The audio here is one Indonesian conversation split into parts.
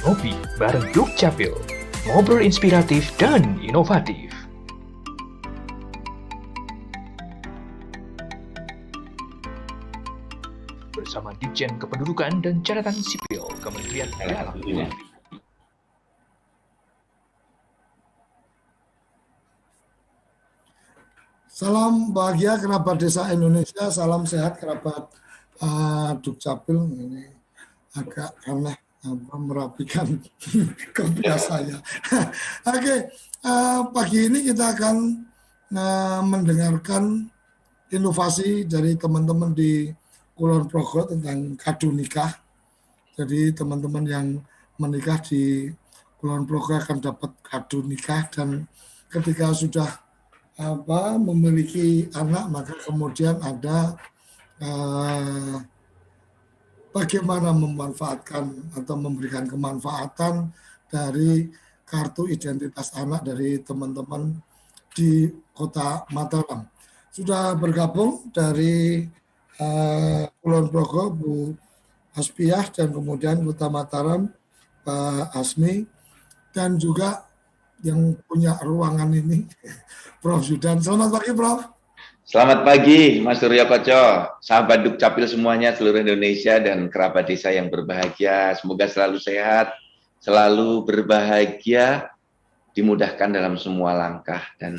Ngopi bareng Dukcapil, ngobrol inspiratif dan inovatif. Bersama Ditjen Kependudukan dan Catatan Sipil Kementerian Dalam Negeri. Salam bahagia kerabat desa Indonesia, salam sehat kerabat Dukcapil. Ini agak aneh merapikan kopiah saya. Oke, pagi ini kita akan mendengarkan inovasi dari teman-teman di Kulon Progo tentang kado nikah. Jadi teman-teman yang menikah di Kulon Progo akan dapat kado nikah, dan ketika sudah memiliki anak maka kemudian ada bagaimana memanfaatkan atau memberikan kemanfaatan dari kartu identitas anak dari teman-teman di Kota Mataram. Sudah bergabung dari Kulon Progo Bu Aspiah, dan kemudian Kota Mataram Pak Asmi, dan juga yang punya ruangan ini Prof. Zudan. Selamat pagi, Prof. Selamat pagi, Mas Surya Koco, sahabat Dukcapil semuanya, seluruh Indonesia, dan kerabat desa yang berbahagia. Semoga selalu sehat, selalu berbahagia, dimudahkan dalam semua langkah, dan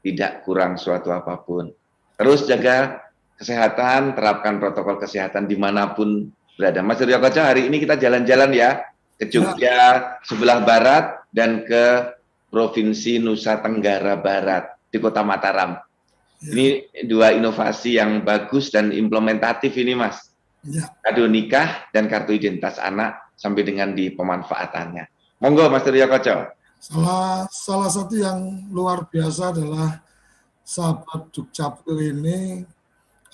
tidak kurang suatu apapun. Terus jaga kesehatan, terapkan protokol kesehatan dimanapun berada. Mas Surya Koco, hari ini kita jalan-jalan ya, ke Jogja sebelah barat, dan ke Provinsi Nusa Tenggara Barat, di Kota Mataram. Ini dua inovasi yang bagus dan implementatif ini, Mas. Kado nikah dan kartu identitas anak sampai dengan di pemanfaatannya. Monggo, Mas Surya Koco. Salah satu yang luar biasa adalah sahabat Dukcapil ini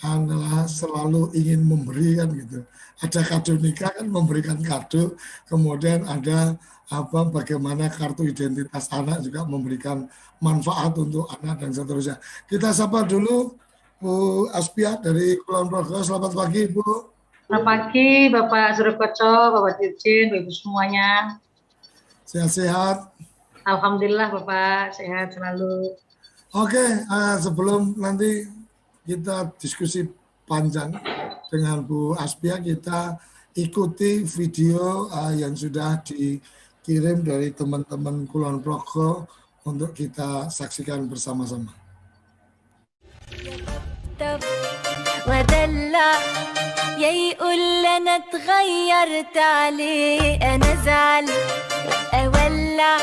adalah selalu ingin memberi, kan gitu. Ada kado nikah kan, memberikan kado, kemudian ada bagaimana kartu identitas anak juga memberikan manfaat untuk anak dan seterusnya. Kita sapa dulu Bu Aspiah dari Kulon Progo. Selamat pagi, Bu. Selamat pagi Bapak Surya Koco, Bapak Dirjen, Ibu semuanya. Sehat-sehat. Alhamdulillah Bapak, sehat selalu. Oke, sebelum nanti kita diskusi panjang dengan Bu Aspiah, kita ikuti video yang sudah dikirim dari teman-teman Kulon Progo untuk kita saksikan bersama-sama. ودلع يا يقول انا اتغيرت عليه انا زعل اولع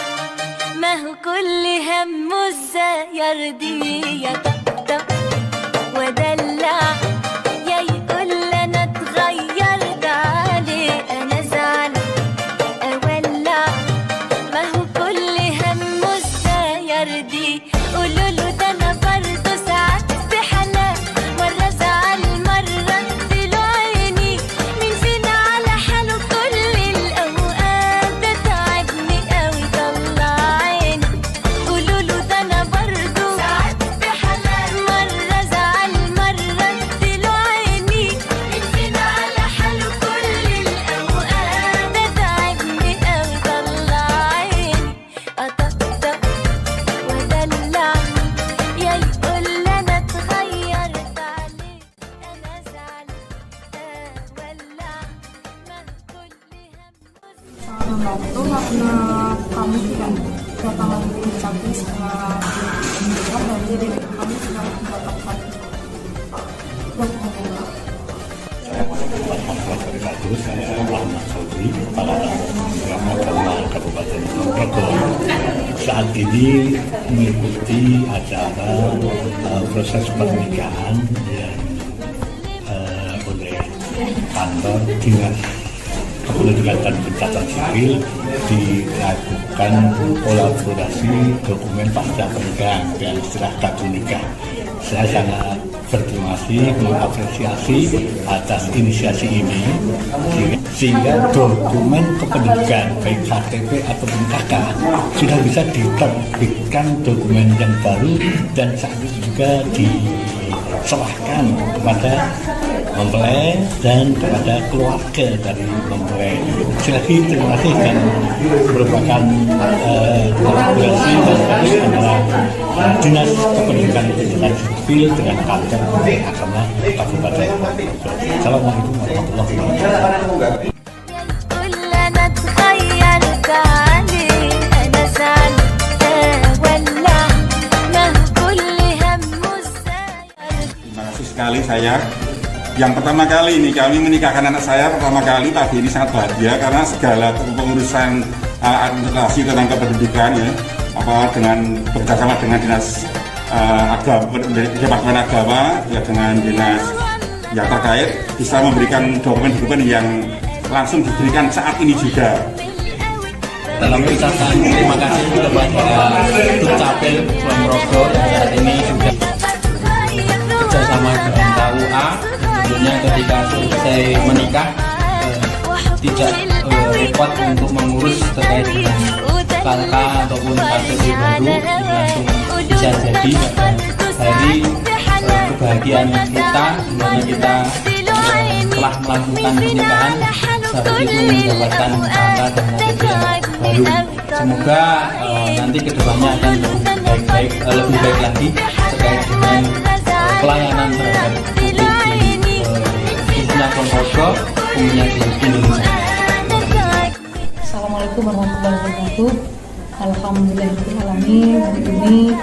ما هو كل همه ازاي يرضيه يا طبطب ودلع يا يقول انا اتغيرت عليه انا زعل اولع ما هو كل همه ازاي يرضيه قولوا له ده انا برضه ساعات بحنان مره زعل مره اديله عيني مين فينا على حاله كل الاوقات ده تعبني قوي طلع عيني قولوا له ده انا برضه ساعات بحنان مره زعل مره اديله عيني مين فينا على حاله كل الاوقات ده تعبني قوي طلع عيني اطقطق ودلع يا يقول انا اتغيرت عليه انا زعل اولع ما كل هم membantu karena kami tidak datang lagi ke Dukcapil setelah dibuka, dan jadi kami sudah mendapatkan dokumen. Saya Muhammad Saudi, Kepala Agama Kabupaten Kulon Progo. Saat ini mengikuti acara proses pernikahan yang oleh kantor dinas kependudukan dan pencatatan sipil dilakukan kolaborasi dokumen pasca pernikahan dengan istilah kado nikah. Saya sangat berterima kasih, mengapresiasi atas inisiasi ini, sehingga dokumen kependudukan baik KTP ataupun KK sudah bisa diterbitkan dokumen yang baru, dan saat itu juga diserahkan kepada mempelai dan kepada keluarga dari mempelai. Sekali lagi terima kasih dan merupakan kolaborasi antara Dinas Kependudukan dan Sipil dengan Kantor Agama Kabupaten Ponorogo. Assalamualaikum warahmatullahi wabarakatuh. Terima kasih sekali saya. Yang pertama kali ini kami menikahkan anak saya pertama kali pagi ini sangat bahagia karena segala pengurusan administrasi tentang kependudukan ya dengan bekerjasama dengan dinas Departemen Agama ya dengan dinas yang terkait bisa memberikan dokumen-dokumen yang langsung diberikan saat ini juga. Dalam ucapan terima kasih kepada Dukcapil Ponorogo yang saat ini sudah bekerjasama dengan KUA tentunya ketika selesai menikah tidak repot untuk mengurus terkait dengan KK ataupun KTP baru langsung bisa jadi pada hari kebahagiaan kita dimana kita telah melakukan pernikahan saat itu mendapatkan KK dan KTP yang baru. Semoga nanti kedepannya akan lebih baik lagi terkait dengan pelayanan terhadap publik di khususnya Ponorogo, umumnya di Indonesia. Assalamualaikum warahmatullahi wabarakatuh. Alhamdulillahirrahmanirrahim. Hari ini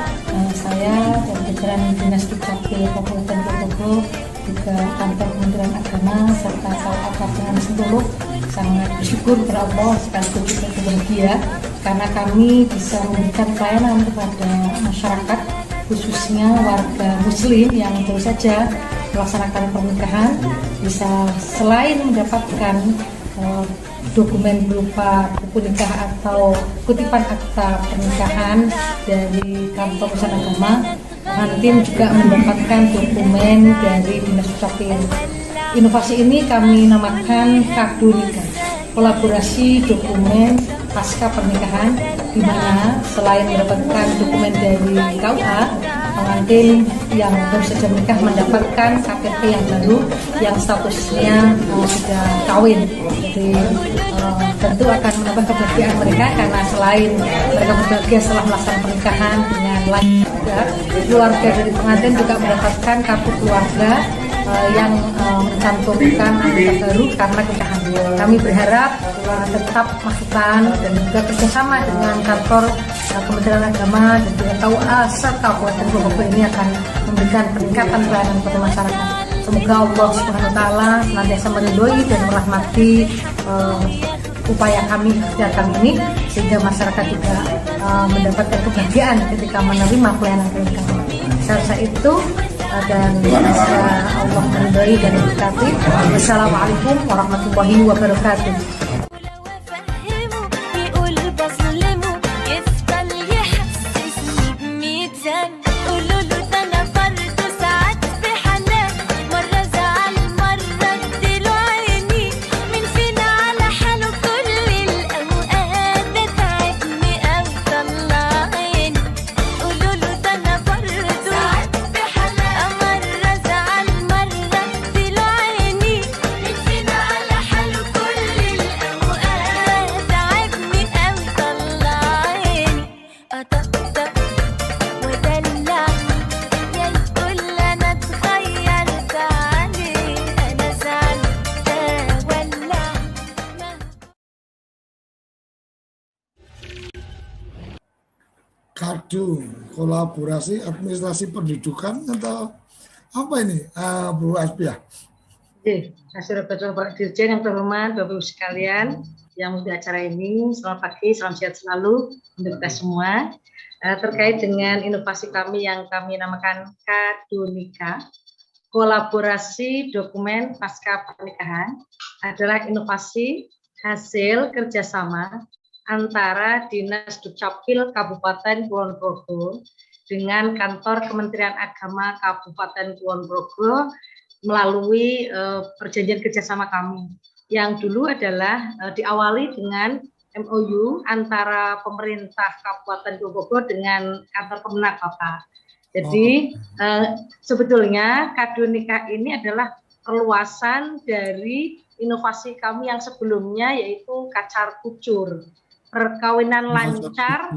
saya dan jajaran Dinas Dukcapil Kabupaten Ponorogo juga kantor Kementerian Agama serta Saul Akbar dengan Sentolo sangat bersyukur kepada Allah sekaligus juga bahagia karena kami bisa memberikan pelayanan kepada masyarakat khususnya warga muslim yang baru saja melaksanakan pernikahan bisa selain mendapatkan dokumen berupa buku nikah atau kutipan akta pernikahan dari kantor urusan agama, pengantin juga mendapatkan dokumen dari Dinas Dukcapil. Inovasi ini kami namakan kado nikah, kolaborasi dokumen pasca pernikahan, di mana selain mendapatkan dokumen dari KUA, pengantin yang baru saja menikah mendapatkan KTP yang baru yang statusnya sudah kawin. Jadi tentu akan menambah kebahagiaan mereka karena selain mereka berbahagia setelah melaksanakan pernikahan dengan lancar, keluarga dari pengantin juga mendapatkan kartu keluarga yang mencantumkan anggota baru karena pernikahan. Kami berharap tetap masukan dan juga kerjasama dengan kantor Kementerian Agama dan juga KUA serta Kabupaten Ponorogo ini akan memberikan peningkatan pelayanan kepada masyarakat. Semoga Allah Subhanahu wa taala senantiasa meridhoi dan merahmati upaya kami datang ini sehingga masyarakat juga mendapatkan kebahagiaan ketika menerima pelayanan pernikahan. Saya rasa itu dan semoga Allah meridhoi dan memberkati. Wassalamualaikum warahmatullahi wabarakatuh. Kado kolaborasi administrasi pendidikan atau apa ini, Bu Asbiah? Pak Dirjen yang terhormat, Bapak Ibu sekalian yang mengikuti acara ini, selamat pagi, salam sehat selalu untuk kita semua. Terkait dengan inovasi kami yang kami namakan kado nikah, kolaborasi dokumen pasca pernikahan adalah inovasi hasil kerjasama antara Dinas Dukcapil Kabupaten Ponorogo dengan kantor Kementerian Agama Kabupaten Ponorogo melalui perjanjian kerjasama kami yang dulu adalah diawali dengan MOU antara pemerintah Kabupaten Ponorogo dengan kantor Kemenak Kota. Jadi sebetulnya kado nikah ini adalah perluasan dari inovasi kami yang sebelumnya, yaitu kacar kucur, perkawinan lancar,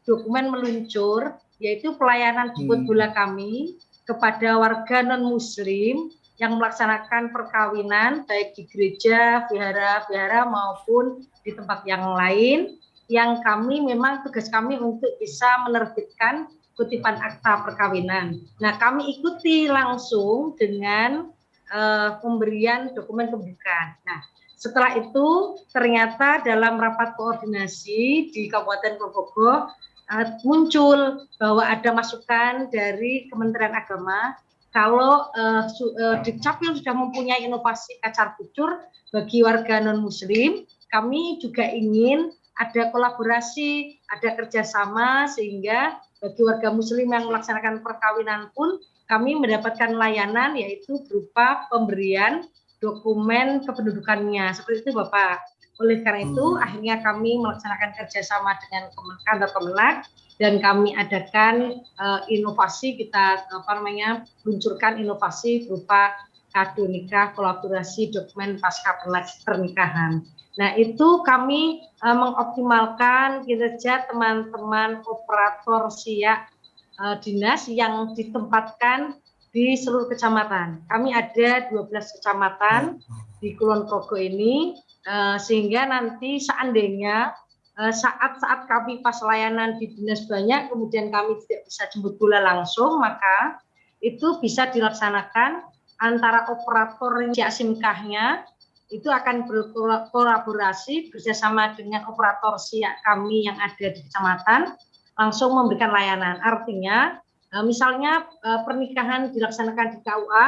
dokumen meluncur, yaitu pelayanan jemput bola kami kepada warga non-muslim yang melaksanakan perkawinan baik di gereja, vihara maupun di tempat yang lain, yang kami memang tugas kami untuk bisa menerbitkan kutipan akta perkawinan. Nah, kami ikuti langsung dengan pemberian dokumen kependudukan. Nah, setelah itu ternyata dalam rapat koordinasi di Kabupaten Grobogan muncul bahwa ada masukan dari Kementerian Agama kalau Dukcapil sudah mempunyai inovasi kacar kucur bagi warga non-muslim, kami juga ingin ada kolaborasi, ada kerjasama sehingga bagi warga muslim yang melaksanakan perkawinan pun kami mendapatkan layanan yaitu berupa pemberian dokumen kependudukannya. Seperti itu Bapak. Oleh karena itu akhirnya kami melaksanakan kerjasama dengan kantor Kemenak dan kami adakan inovasi, kita luncurkan inovasi berupa kado nikah, kolaborasi dokumen pasca pernikahan. Nah, itu kami mengoptimalkan kinerja teman-teman operator siak dinas yang ditempatkan di seluruh kecamatan. Kami ada 12 kecamatan di Kulon Progo ini, sehingga nanti seandainya saat-saat kami pas layanan di dinas banyak, kemudian kami tidak bisa jemput bola langsung, maka itu bisa dilaksanakan antara operator siak simkahnya, itu akan berkolaborasi bekerjasama dengan operator siak kami yang ada di kecamatan, langsung memberikan layanan. Artinya, misalnya pernikahan dilaksanakan di KUA,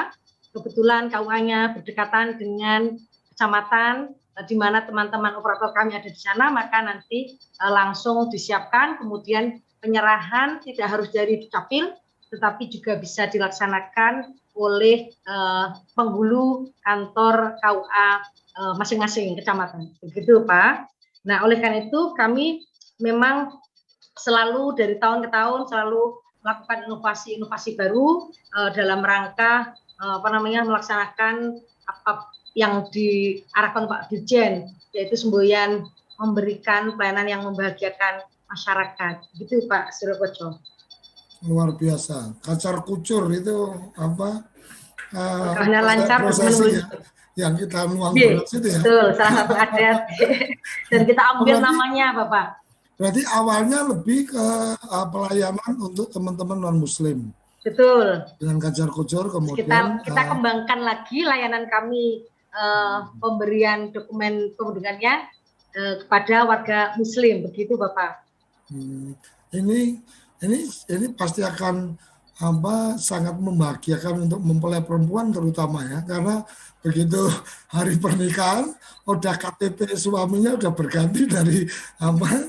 kebetulan KUA-nya berdekatan dengan kecamatan, di mana teman-teman operator kami ada di sana, maka nanti langsung disiapkan, kemudian penyerahan tidak harus dari Dukcapil, tetapi juga bisa dilaksanakan oleh penghulu kantor KUA masing-masing kecamatan. Begitu Pak. Nah, oleh karena itu kami memang selalu dari tahun ke tahun selalu melakukan inovasi baru dalam rangka melaksanakan apa yang diarahkan Pak Dirjen, yaitu semboyan memberikan pelayanan yang membahagiakan masyarakat. Gitu Pak Surokoco. Luar biasa. Kacar kucur itu apa? Perkawinan lancar yang kita nuang beras itu ya. Betul, salah satu adat. Dan kita ambil namanya Bapak. Berarti awalnya lebih ke pelayanan untuk teman-teman non-muslim. Betul. Dengan kacar kucur kemudian kita kembangkan lagi layanan kami pemberian dokumen kependudukannya kepada warga muslim, begitu Bapak. Ini pasti akan sangat membahagiakan untuk mempelai perempuan terutama ya, karena begitu hari pernikahan udah KTP suaminya udah berganti dari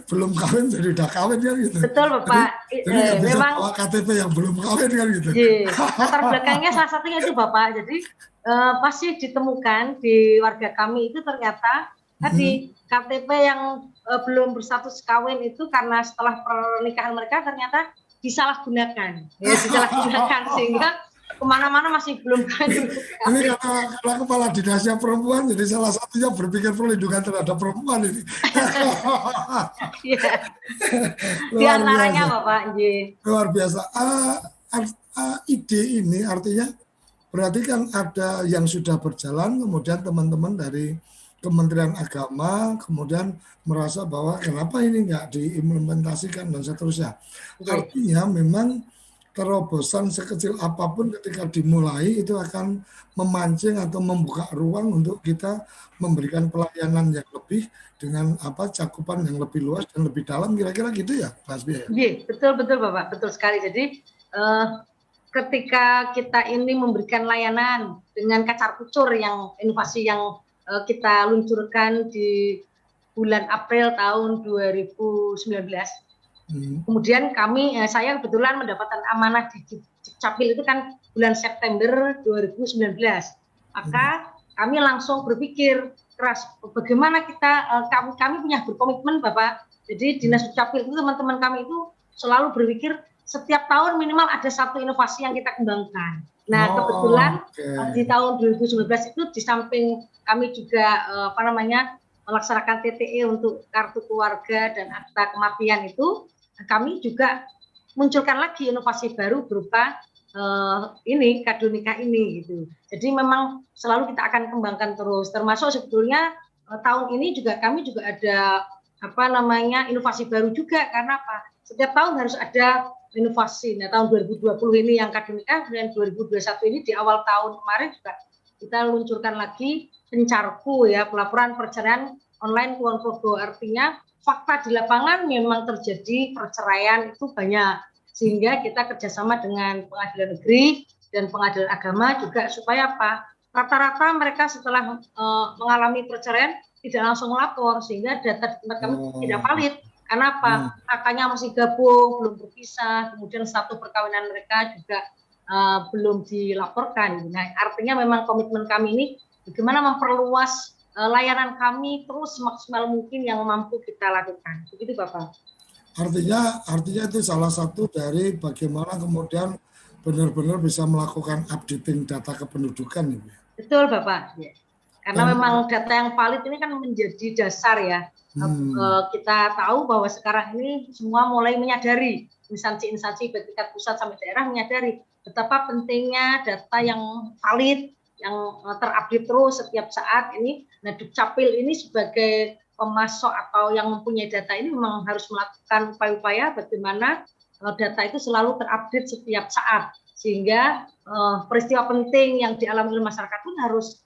belum kawin jadi udah kawin kan gitu. Betul Bapak. Jadi memang bawa KTP yang belum kawin kan gitu. Latar belakangnya salah satunya itu Bapak. Jadi pasti ditemukan di warga kami itu ternyata tadi KTP yang belum berstatus kawin itu karena setelah pernikahan mereka ternyata disalahgunakan, sehingga kemana-mana masih belum kawin. Ini karena kepala dinasnya perempuan, jadi salah satunya berpikir perlindungan terhadap perempuan ini. Di antaranya Bapak. Luar biasa. Ide ini artinya berarti kan ada yang sudah berjalan, kemudian teman-teman dari Kementerian Agama kemudian merasa bahwa kenapa ini nggak diimplementasikan dan seterusnya. Artinya memang terobosan sekecil apapun ketika dimulai itu akan memancing atau membuka ruang untuk kita memberikan pelayanan yang lebih dengan cakupan yang lebih luas dan lebih dalam, kira-kira gitu ya Mas Bia? Iya, betul Bapak, betul sekali. Jadi ketika kita ini memberikan layanan dengan kacar kucur yang inovasi yang kita luncurkan di bulan April tahun 2019. Kemudian saya kebetulan mendapatkan amanah di Dukcapil itu kan bulan September 2019. Maka kami langsung berpikir keras bagaimana kami punya berkomitmen Bapak. Jadi Dinas Dukcapil itu teman-teman kami itu selalu berpikir setiap tahun minimal ada satu inovasi yang kita kembangkan. Nah, kebetulan oke. di tahun 2019 itu di samping kami juga melaksanakan TTE untuk kartu keluarga dan akta kematian itu, kami juga munculkan lagi inovasi baru berupa ini kado nikah ini gitu. Jadi memang selalu kita akan kembangkan terus. Termasuk sebetulnya tahun ini juga kami juga ada inovasi baru juga, karena apa? Setiap tahun harus ada inovasi. Nah, tahun 2020 ini yang kado nikah, dan 2021 ini di awal tahun kemarin juga kita luncurkan lagi pencarku ya, pelaporan perceraian online Kulon Progo. Artinya fakta di lapangan memang terjadi perceraian itu banyak, sehingga kita kerjasama dengan pengadilan negeri dan pengadilan agama juga supaya apa? Rata-rata mereka setelah mengalami perceraian tidak langsung melapor, sehingga data di tempat kami tidak valid. Karena apa? Kakaknya masih gabung, belum berpisah, kemudian status perkawinan mereka juga belum dilaporkan. Nah, artinya memang komitmen kami ini bagaimana memperluas layanan kami terus semaksimal mungkin yang mampu kita lakukan. Begitu Bapak. Artinya itu salah satu dari bagaimana kemudian benar-benar bisa melakukan updating data kependudukan, Ibu. Betul Bapak. Ya. Karena memang data yang valid ini kan menjadi dasar ya. Kita tahu bahwa sekarang ini semua mulai menyadari, instansi-instansi baik tingkat pusat sampai daerah menyadari betapa pentingnya data yang valid, yang terupdate terus setiap saat ini. Nah, Dukcapil ini sebagai pemasok atau yang mempunyai data ini memang harus melakukan upaya-upaya bagaimana data itu selalu terupdate setiap saat, sehingga peristiwa penting yang dialami oleh masyarakat pun harus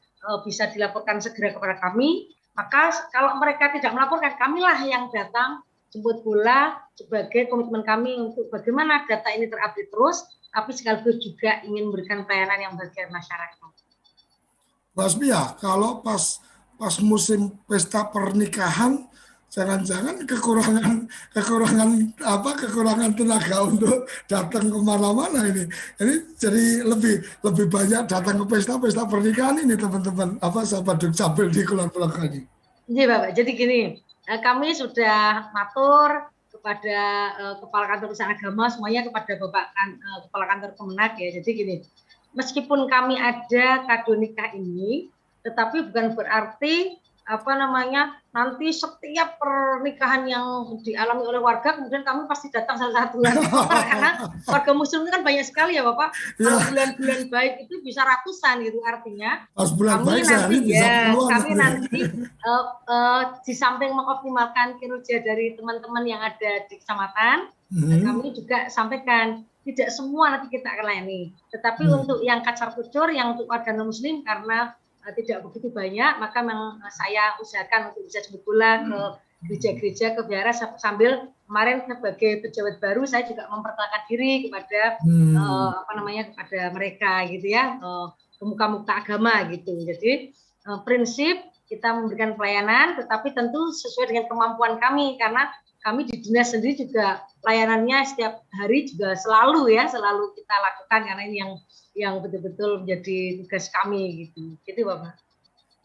bisa dilaporkan segera kepada kami. Maka kalau mereka tidak melaporkan, kamilah yang datang jemput bola sebagai komitmen kami untuk bagaimana data ini terupdate terus, tapi sekaligus juga ingin memberikan pelayanan yang bagi masyarakat. Mas Mia, kalau pas musim pesta pernikahan, jangan-jangan kekurangan tenaga untuk datang kemana-mana ini. Ini jadi lebih banyak datang ke pesta pernikahan ini, teman-teman, sahabat Dukcapil di Kulon Progo ini. Iya Bapak, jadi gini, kami sudah matur kepada Kepala Kantor Urusan Agama, semuanya kepada Bapak Kepala Kantor Kemenak ya. Jadi gini, meskipun kami ada kado nikah ini, tetapi bukan berarti nanti setiap pernikahan yang dialami oleh warga kemudian kami pasti datang satu bulan, karena warga muslim itu kan banyak sekali ya Bapak. Kalau bulan-bulan baik itu bisa ratusan gitu, artinya kami nanti di samping mengoptimalkan kinerja dari teman-teman yang ada di kecamatan, kami juga sampaikan tidak semua nanti kita akan layani, tetapi untuk yang kacar kucur, yang untuk warga non muslim karena tidak begitu banyak, maka memang saya usahakan untuk bisa jemput bola ke gereja-gereja, ke wihara, sambil kemarin sebagai pejabat baru saya juga memperkenalkan diri kepada kepada mereka gitu ya, pemuka-pemuka agama gitu. Jadi prinsip kita memberikan pelayanan, tetapi tentu sesuai dengan kemampuan kami, karena kami di dinas sendiri juga layanannya setiap hari juga selalu kita lakukan, karena ini yang betul-betul menjadi tugas kami gitu Bapak.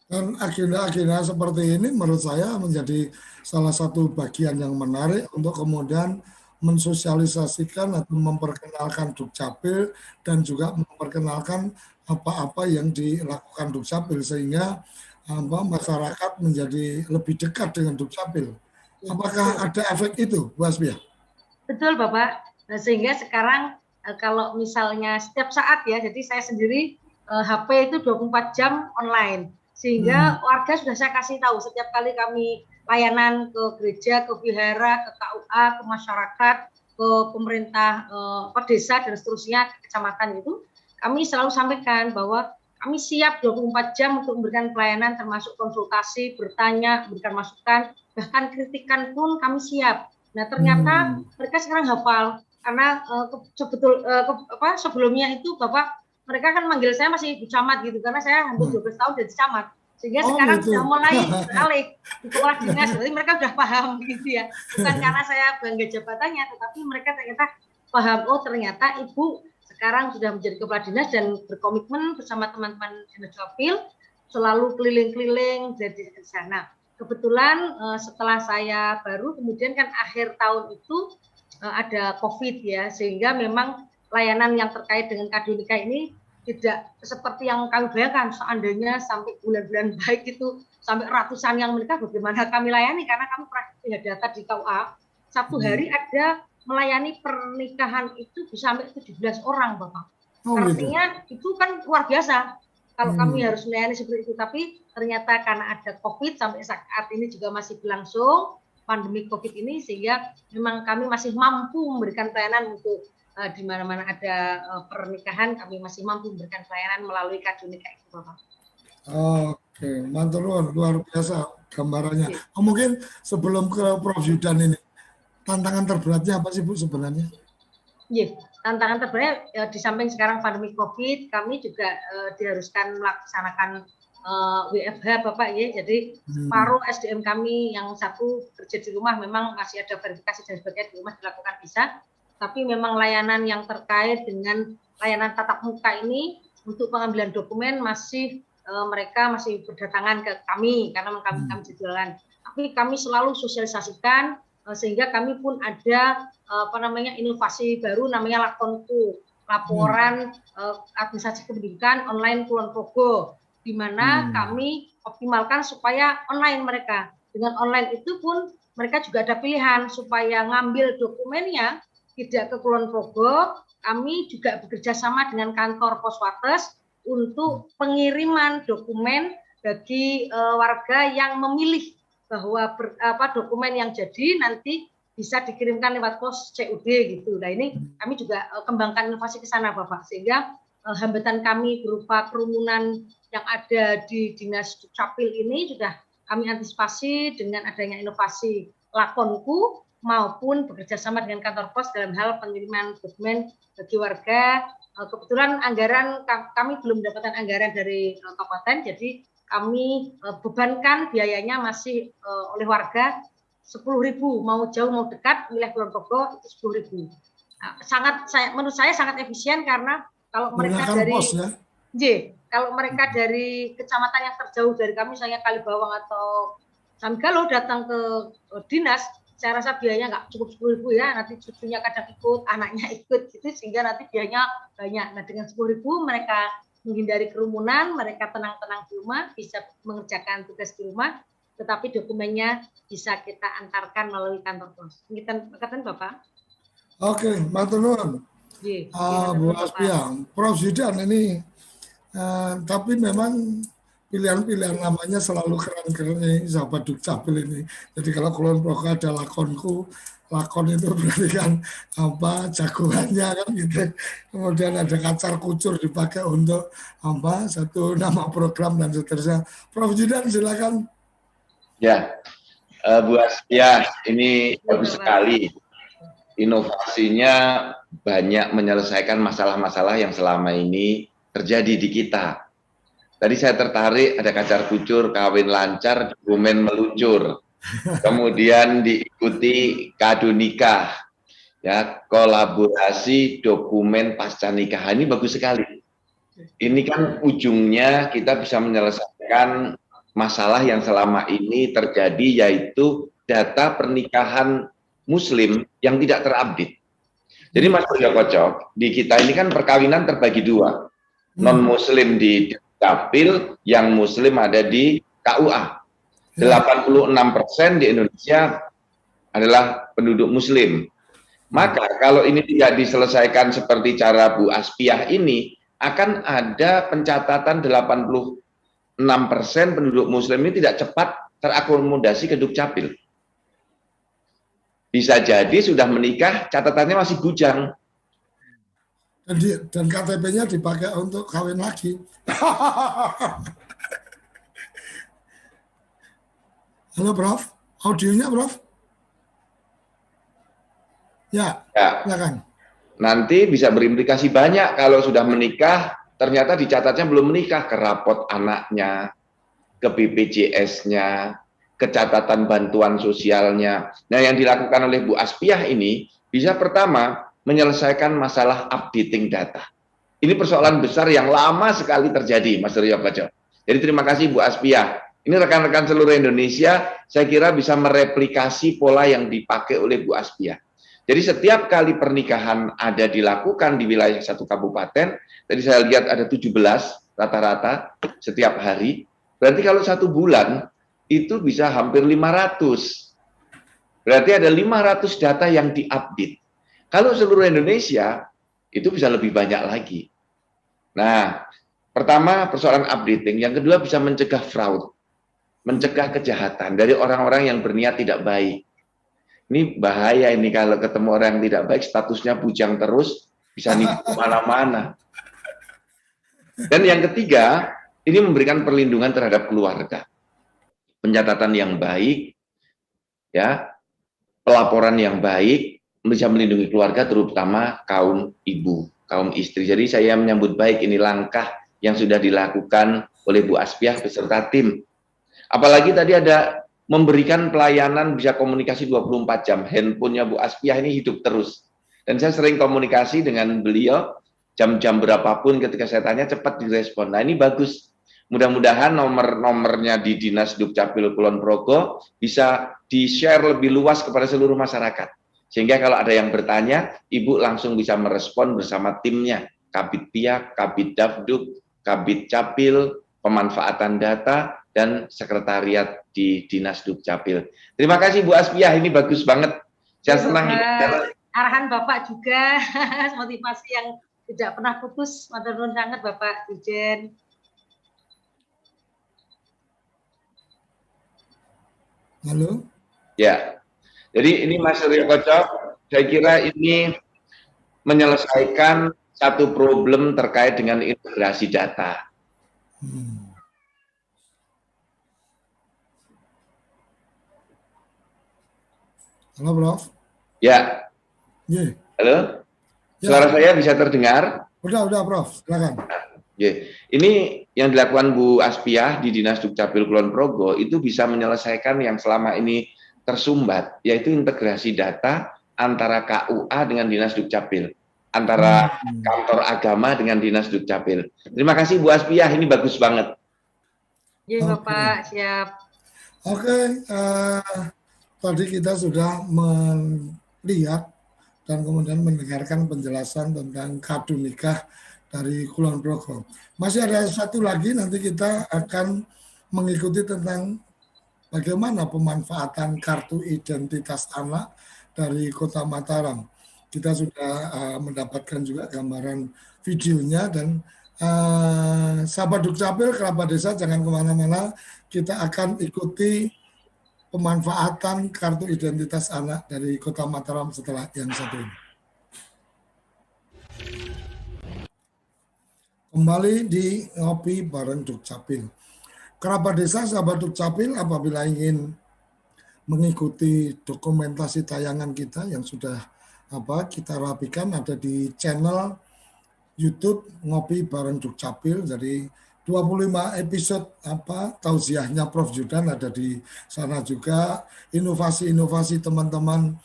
Dan agenda-agenda seperti ini menurut saya menjadi salah satu bagian yang menarik untuk kemudian mensosialisasikan atau memperkenalkan Dukcapil dan juga memperkenalkan apa-apa yang dilakukan Dukcapil, sehingga masyarakat menjadi lebih dekat dengan Dukcapil. Apakah ada efek itu, Bu Asmia? Betul Bapak, sehingga sekarang kalau misalnya setiap saat ya, jadi saya sendiri HP itu 24 jam online, sehingga warga sudah saya kasih tahu setiap kali kami layanan ke gereja, ke wihara, ke KUA, ke masyarakat, ke pemerintah desa dan seterusnya, ke kecamatan itu, kami selalu sampaikan bahwa kami siap 24 jam untuk memberikan pelayanan termasuk konsultasi, bertanya, memberikan masukan, bahkan kritikan pun kami siap. Nah ternyata mereka sekarang hafal. Karena sebelumnya itu Bapak, mereka kan manggil saya masih Bu Camat gitu, karena saya hampir 12 tahun jadi camat, sehingga sekarang sudah mulai beralih di kepala dinas, jadi mereka sudah paham gitu ya, bukan karena saya bangga jabatannya, tetapi mereka ternyata paham, oh ternyata Ibu sekarang sudah menjadi kepala dinas dan berkomitmen bersama teman-teman Dukcapil selalu keliling-keliling jadi di sana. Kebetulan setelah saya baru, kemudian kan akhir tahun itu ada COVID ya, sehingga memang layanan yang terkait dengan kado nikah ini tidak seperti yang kami bayangkan. Seandainya sampai bulan-bulan baik itu sampai ratusan yang menikah, bagaimana kami layani? Karena kami pernah punya data di KUA, satu hari ada melayani pernikahan itu bisa sampai 17 orang, Bapak. Artinya itu kan luar biasa kalau kami harus melayani seperti itu. Tapi ternyata karena ada COVID sampai saat ini juga masih berlangsung pandemi COVID ini, sehingga memang kami masih mampu memberikan pelayanan untuk di mana-mana ada pernikahan, kami masih mampu memberikan pelayanan melalui Kado Nikah itu, Bapak. Oke, mantul, luar biasa gambarannya. Mungkin sebelum ke Prof Yudan ini, tantangan terberatnya apa sih Bu sebenarnya? Iya, tantangan terberatnya di samping sekarang pandemi COVID, kami juga diharuskan melaksanakan WFH, Bapak ya. Jadi paruh SDM kami yang satu kerja di rumah, memang masih ada verifikasi dan sebagainya di rumah dilakukan bisa. Tapi memang layanan yang terkait dengan layanan tatap muka ini untuk pengambilan dokumen masih mereka masih berdatangan ke kami karena kami jualan. Tapi kami selalu sosialisasikan sehingga kami pun ada inovasi baru namanya Lakonku, laporan administrasi kependidikan online Kulon Progo, di mana kami optimalkan supaya online mereka. Dengan online itu pun mereka juga ada pilihan supaya ngambil dokumennya tidak ke Kulon Progo, kami juga bekerja sama dengan kantor Poswates untuk pengiriman dokumen bagi warga yang memilih bahwa dokumen yang jadi nanti bisa dikirimkan lewat pos CUD gitu. Nah ini kami juga kembangkan inovasi ke sana, Bapak, sehingga hambatan kami berupa kerumunan yang ada di Dinas Dukcapil ini sudah kami antisipasi dengan adanya inovasi Lakonku maupun bekerja sama dengan kantor pos dalam hal pengiriman dokumen bagi warga. Kebetulan anggaran kami belum mendapatkan anggaran dari kabupaten, jadi kami bebankan biayanya masih oleh warga 10.000, mau jauh mau dekat wilayah Kulon Progo itu 10.000. Menurut saya sangat efisien karena kalau mereka dari pos, ya? Kalau mereka dari kecamatan yang terjauh dari kami, misalnya Kalibawang atau Samigalo datang ke dinas, saya rasa biayanya nggak cukup 10.000 ya, nanti cucunya kadang ikut, anaknya ikut gitu, sehingga nanti biayanya banyak. Nah dengan 10.000 mereka menghindari kerumunan, mereka tenang-tenang di rumah, bisa mengerjakan tugas di rumah, tetapi dokumennya bisa kita antarkan melalui kantor pos. Katakan Bapak. Oke, matur nuwun. Bu Aspia, Prof Yudan ini, tapi memang pilihan-pilihan namanya selalu keren-keren ini, sahabat Dukcapil ini. Jadi kalau Kulon Progo ada Lakonku, lakon itu berarti kan jagoannya kan gitu. Kemudian ada kacar kucur dipakai untuk satu nama program dan seterusnya. Prof Yudan silakan. Ya, Bu Aspia, ini bagus sekali. Inovasinya banyak menyelesaikan masalah-masalah yang selama ini terjadi di kita. Tadi saya tertarik ada kacar kucur, kawin lancar, dokumen meluncur. Kemudian diikuti kado nikah. Ya, kolaborasi dokumen pasca nikah. Ini bagus sekali. Ini kan ujungnya kita bisa menyelesaikan masalah yang selama ini terjadi, yaitu data pernikahan Muslim yang tidak terupdate. Jadi Mas Surya Koco, di kita ini kan perkawinan terbagi dua. Non-Muslim di Dukcapil, yang Muslim ada di KUA. 86% di Indonesia adalah penduduk Muslim. Maka kalau ini tidak diselesaikan seperti cara Bu Aspiah ini, akan ada pencatatan 86% penduduk Muslim ini tidak cepat terakomodasi ke Dukcapil. Bisa jadi sudah menikah, catatannya masih bujang. Dan KTP-nya dipakai untuk kawin lagi. Halo Prof, audionya Prof? Ya, silakan. Nanti bisa berimplikasi banyak kalau sudah menikah, ternyata dicatatnya belum menikah, ke rapot anaknya, ke BPJS-nya, ke catatan bantuan sosialnya. Nah, yang dilakukan oleh Bu Aspiah ini bisa pertama menyelesaikan masalah updating data. Ini persoalan besar yang lama sekali terjadi, Mas Surya Koco. Jadi terima kasih Bu Aspiah. Ini rekan-rekan seluruh Indonesia, saya kira bisa mereplikasi pola yang dipakai oleh Bu Aspiah. Jadi setiap kali pernikahan ada dilakukan di wilayah satu kabupaten, tadi saya lihat ada 17 rata-rata setiap hari, berarti kalau 1 bulan itu bisa hampir 500. Berarti ada 500 data yang diupdate. Kalau seluruh Indonesia, itu bisa lebih banyak lagi. Nah, pertama persoalan updating, yang kedua bisa mencegah fraud, mencegah kejahatan dari orang-orang yang berniat tidak baik. Ini bahaya ini kalau ketemu orang yang tidak baik, statusnya bujang terus, bisa nipu kemana-mana. Dan yang ketiga, ini memberikan perlindungan terhadap keluarga. Pencatatan yang baik, ya, pelaporan yang baik, bisa melindungi keluarga, terutama kaum ibu, kaum istri. Jadi saya menyambut baik ini langkah yang sudah dilakukan oleh Bu Aspiah beserta tim. Apalagi tadi ada memberikan pelayanan bisa komunikasi 24 jam. Handphonenya Bu Aspiah ini hidup terus. Dan saya sering komunikasi dengan beliau, jam-jam berapapun ketika saya tanya cepat direspon. Nah ini bagus. Mudah-mudahan nomor-nomornya di Dinas Dukcapil Kulon Progo bisa di-share lebih luas kepada seluruh masyarakat. Sehingga kalau ada yang bertanya, Ibu langsung bisa merespon bersama timnya. Kabid Piak, Kabid Davduk, Kabid Capil, pemanfaatan data, dan sekretariat di Dinas Dukcapil. Terima kasih Bu Aspiah, ini bagus banget. Saya senang. Arahan Bapak juga, motivasi yang tidak pernah putus. Matur nuwun sangat Bapak Dirjen. Halo? Ya, jadi ini Mas Suryo Koco, saya kira ini menyelesaikan satu problem terkait dengan integrasi data. Halo, Prof. Ya. Yeah. Halo? Ya. Suara saya bisa terdengar? Udah, Prof. Silakan. Yeah. Ini yang dilakukan Bu Aspiah di Dinas Dukcapil Kulon Progo itu bisa menyelesaikan yang selama ini tersumbat, yaitu integrasi data antara KUA dengan Dinas Dukcapil, antara kantor agama dengan Dinas Dukcapil. Terima kasih Bu Aspiah, ini bagus banget. Iya Bapak, siap. Oke, tadi kita sudah melihat dan kemudian mendengarkan penjelasan tentang kado nikah dari Kulon Progo. Masih ada satu lagi, nanti kita akan mengikuti tentang bagaimana pemanfaatan kartu identitas anak dari Kota Mataram. Kita sudah mendapatkan juga gambaran videonya, dan sahabat Dukcapil, kerabat desa, jangan kemana-mana, kita akan ikuti pemanfaatan kartu identitas anak dari Kota Mataram setelah yang satu ini. Kembali di Ngopi Bareng Dukcapil. Kerabat desa, sahabat Dukcapil, apabila ingin mengikuti dokumentasi tayangan kita yang sudah kita rapikan, ada di channel YouTube Ngopi Bareng Dukcapil. Jadi 25 episode tausiahnya Prof Judan ada di sana juga. Inovasi-inovasi teman-teman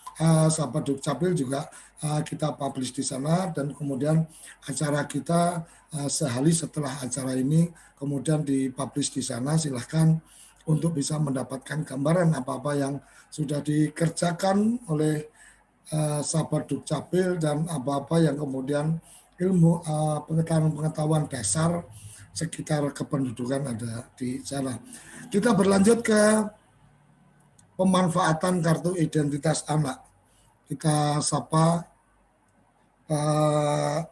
sahabat Dukcapil juga kita publish di sana, dan kemudian acara kita sehari setelah acara ini kemudian dipublish di sana. Silahkan untuk bisa mendapatkan gambaran apa-apa yang sudah dikerjakan oleh sahabat Dukcapil dan apa-apa yang kemudian ilmu pengetahuan dasar sekitar kependudukan ada di sana. Kita berlanjut ke pemanfaatan kartu identitas anak. Kita sapa Pak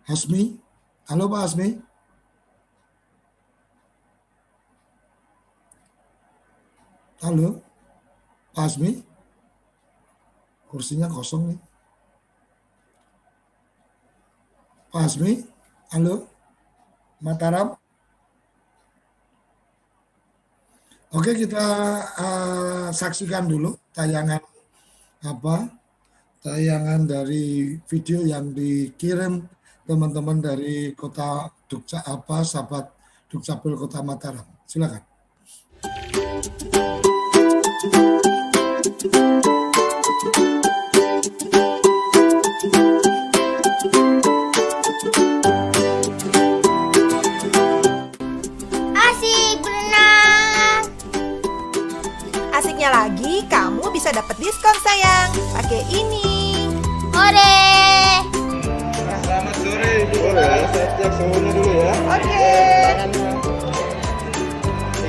Hasmi. Halo Pak Hasmi. Halo Pak Hasmi. Kursinya kosong nih. Pak Hasmi. Halo. Mataram. Oke, kita saksikan dulu tayangan tayangan dari video yang dikirim teman-teman dari Kota sahabat Dukcapil Kota Mataram. Silakan. Asiknya lagi, kamu bisa dapat diskon sayang. Pakai ini. cek suhunya dulu ya. Oke. 36,6.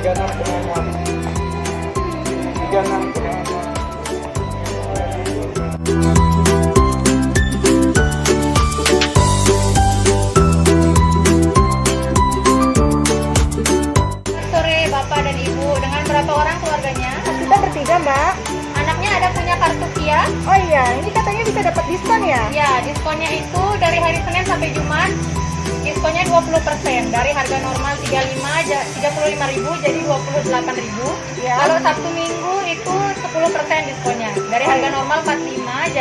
Sore Bapak dan Ibu, dengan berapa orang keluarganya? Kita bertiga, Mbak. Anaknya ada punya kartu Kia? Oh iya, ini katanya bisa dapat diskon ya? Ya, diskonnya itu dari hari Senin sampai Jumat, diskonnya 20%. Dari harga normal 35.000 jadi 28.000. Ya. Kalau Sabtu Minggu itu 10% diskonnya. Dari harga normal 45.000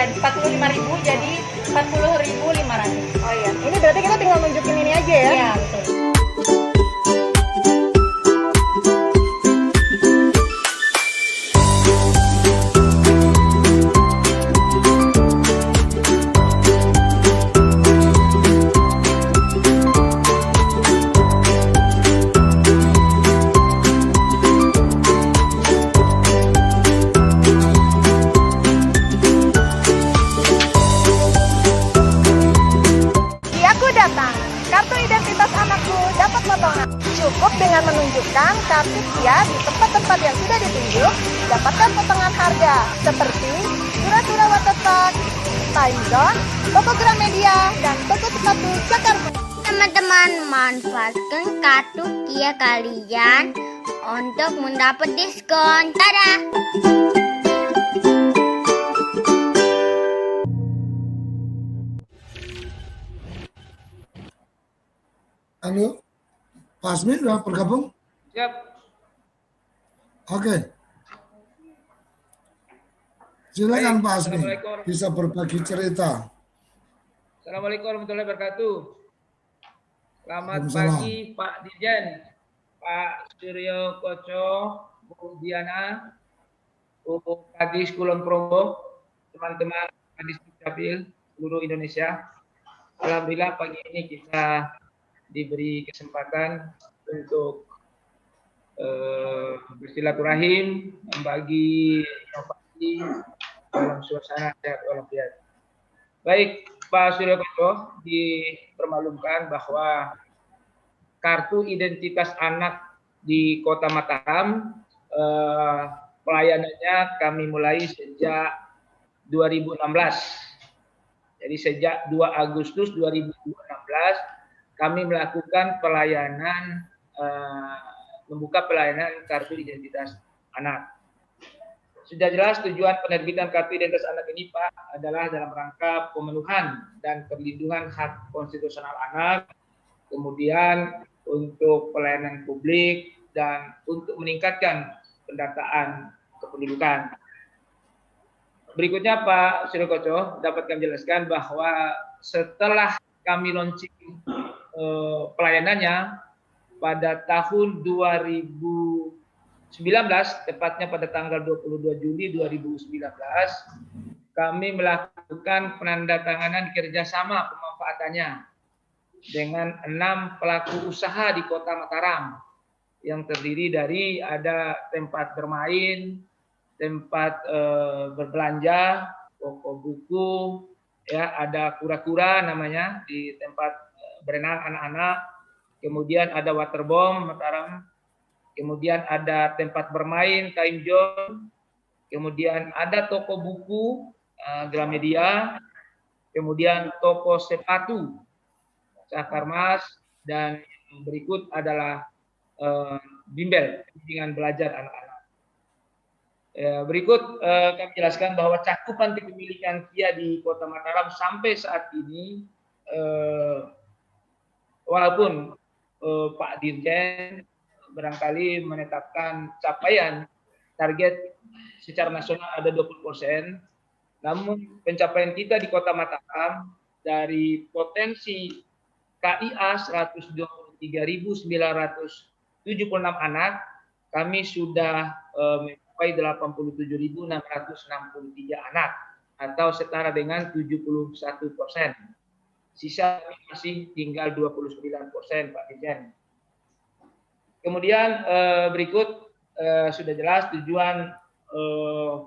jadi 40.500. Oh iya, ini berarti kita tinggal nunjukin ini aja ya? Iya, betul. Datang, kartu identitas anakku dapat potongan. Cukup dengan menunjukkan kartu Kia di tempat-tempat yang sudah ditunjuk, dapatkan potongan harga seperti Sura-Sura Waterpark, Time Zone, toko Gramedia, dan toko sepatu Jakarta. Teman-teman, manfaatkan kartu Kia kalian untuk mendapat diskon. Dadah! Halo, Pak Asmin sudah bergabung? Siap. Oke. Silakan Pak Asmin, Assalamualaikum. bisa berbagi cerita. Assalamualaikum warahmatullahi wabarakatuh. Selamat Waalaikumsalam. pagi Pak Dirjen, Pak Suryo Koco, Bu Diana, Bu Kadis Kulon Progo, teman-teman Kadis Dukcapil seluruh Indonesia. Alhamdulillah pagi ini kita diberi kesempatan untuk bersilaturahim, membagi inovasi dalam suasana sehat walafiat. Baik, Pak Suryo Koco, dipermaklumkan bahwa kartu identitas anak di Kota Mataram pelayanannya kami mulai sejak 2016. Jadi sejak 2 Agustus 2016 kami melakukan pelayanan, membuka pelayanan kartu identitas anak. Sudah jelas tujuan penerbitan kartu identitas anak ini, Pak, adalah dalam rangka pemenuhan dan perlindungan hak konstitusional anak, kemudian untuk pelayanan publik, dan untuk meningkatkan pendataan kependudukan. Berikutnya, Pak Suryo Koco, dapat kami jelaskan bahwa setelah kami launching pelayanannya pada tahun 2019, tepatnya pada tanggal 22 Juli 2019, kami melakukan penandatanganan kerjasama pemanfaatannya dengan 6 pelaku usaha di Kota Mataram yang terdiri dari ada tempat bermain, tempat berbelanja, toko buku, ya, ada kura-kura namanya di tempat berenang anak-anak, kemudian ada waterbomb Mataram, kemudian ada tempat bermain Time Zone, kemudian ada toko buku Gramedia, kemudian toko sepatu Cakarmas, dan berikut adalah bimbel, bimbingan belajar anak-anak. Berikut kami jelaskan bahwa cakupan kepemilikan Kia di Kota Mataram sampai saat ini, walaupun Pak Dirjen barangkali menetapkan capaian target secara nasional ada 20%, namun pencapaian kita di Kota Mataram dari potensi KIA 123.976 anak, kami sudah mencapai 87.663 anak atau setara dengan 71%. Sisa masih tinggal 29%, Pak Dirjen. Kemudian berikut sudah jelas tujuan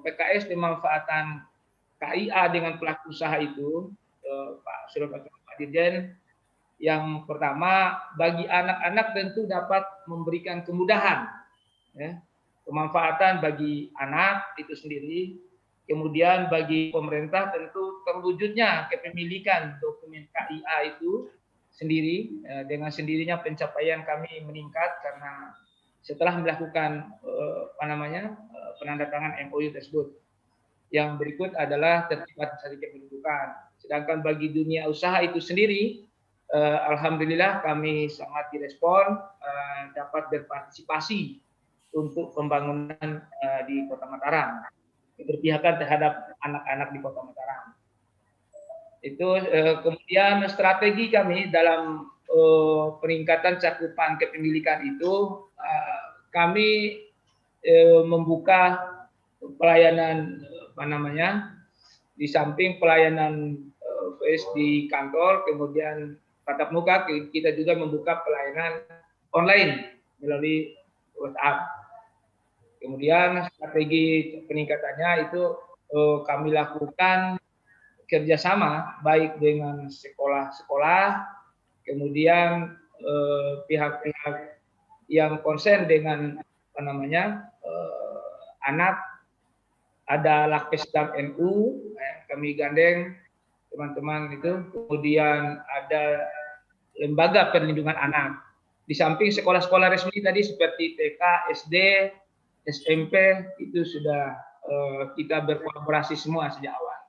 PKS pemanfaatan KIA dengan pelaku usaha itu, Pak Suryo Koco, Pak Dirjen, Yang pertama, bagi anak-anak tentu dapat memberikan kemudahan, ya, kemanfaatan bagi anak itu sendiri. Kemudian bagi pemerintah tentu terwujudnya kepemilikan dokumen KIA itu sendiri. Dengan sendirinya pencapaian kami meningkat karena setelah melakukan penandatangan MOU tersebut. Yang berikut adalah tertib administrasi kependudukan. Sedangkan bagi dunia usaha itu sendiri, alhamdulillah kami sangat direspon, dapat berpartisipasi untuk pembangunan di Kota Mataram, keberpihakan terhadap anak-anak di Kota Mataram. Itu kemudian strategi kami dalam peningkatan cakupan kepemilikan itu, kami membuka pelayanan di samping pelayanan di kantor, kemudian tatap muka, kita juga membuka pelayanan online melalui WhatsApp. Kemudian strategi peningkatannya itu kami lakukan kerjasama baik dengan sekolah-sekolah, kemudian pihak-pihak yang konsen dengan anak, ada Lakpesdam NU, kami gandeng teman-teman itu, kemudian ada lembaga perlindungan anak. Di samping sekolah-sekolah resmi tadi seperti TK, SD, SMP itu sudah kita berkolaborasi semua sejak awal.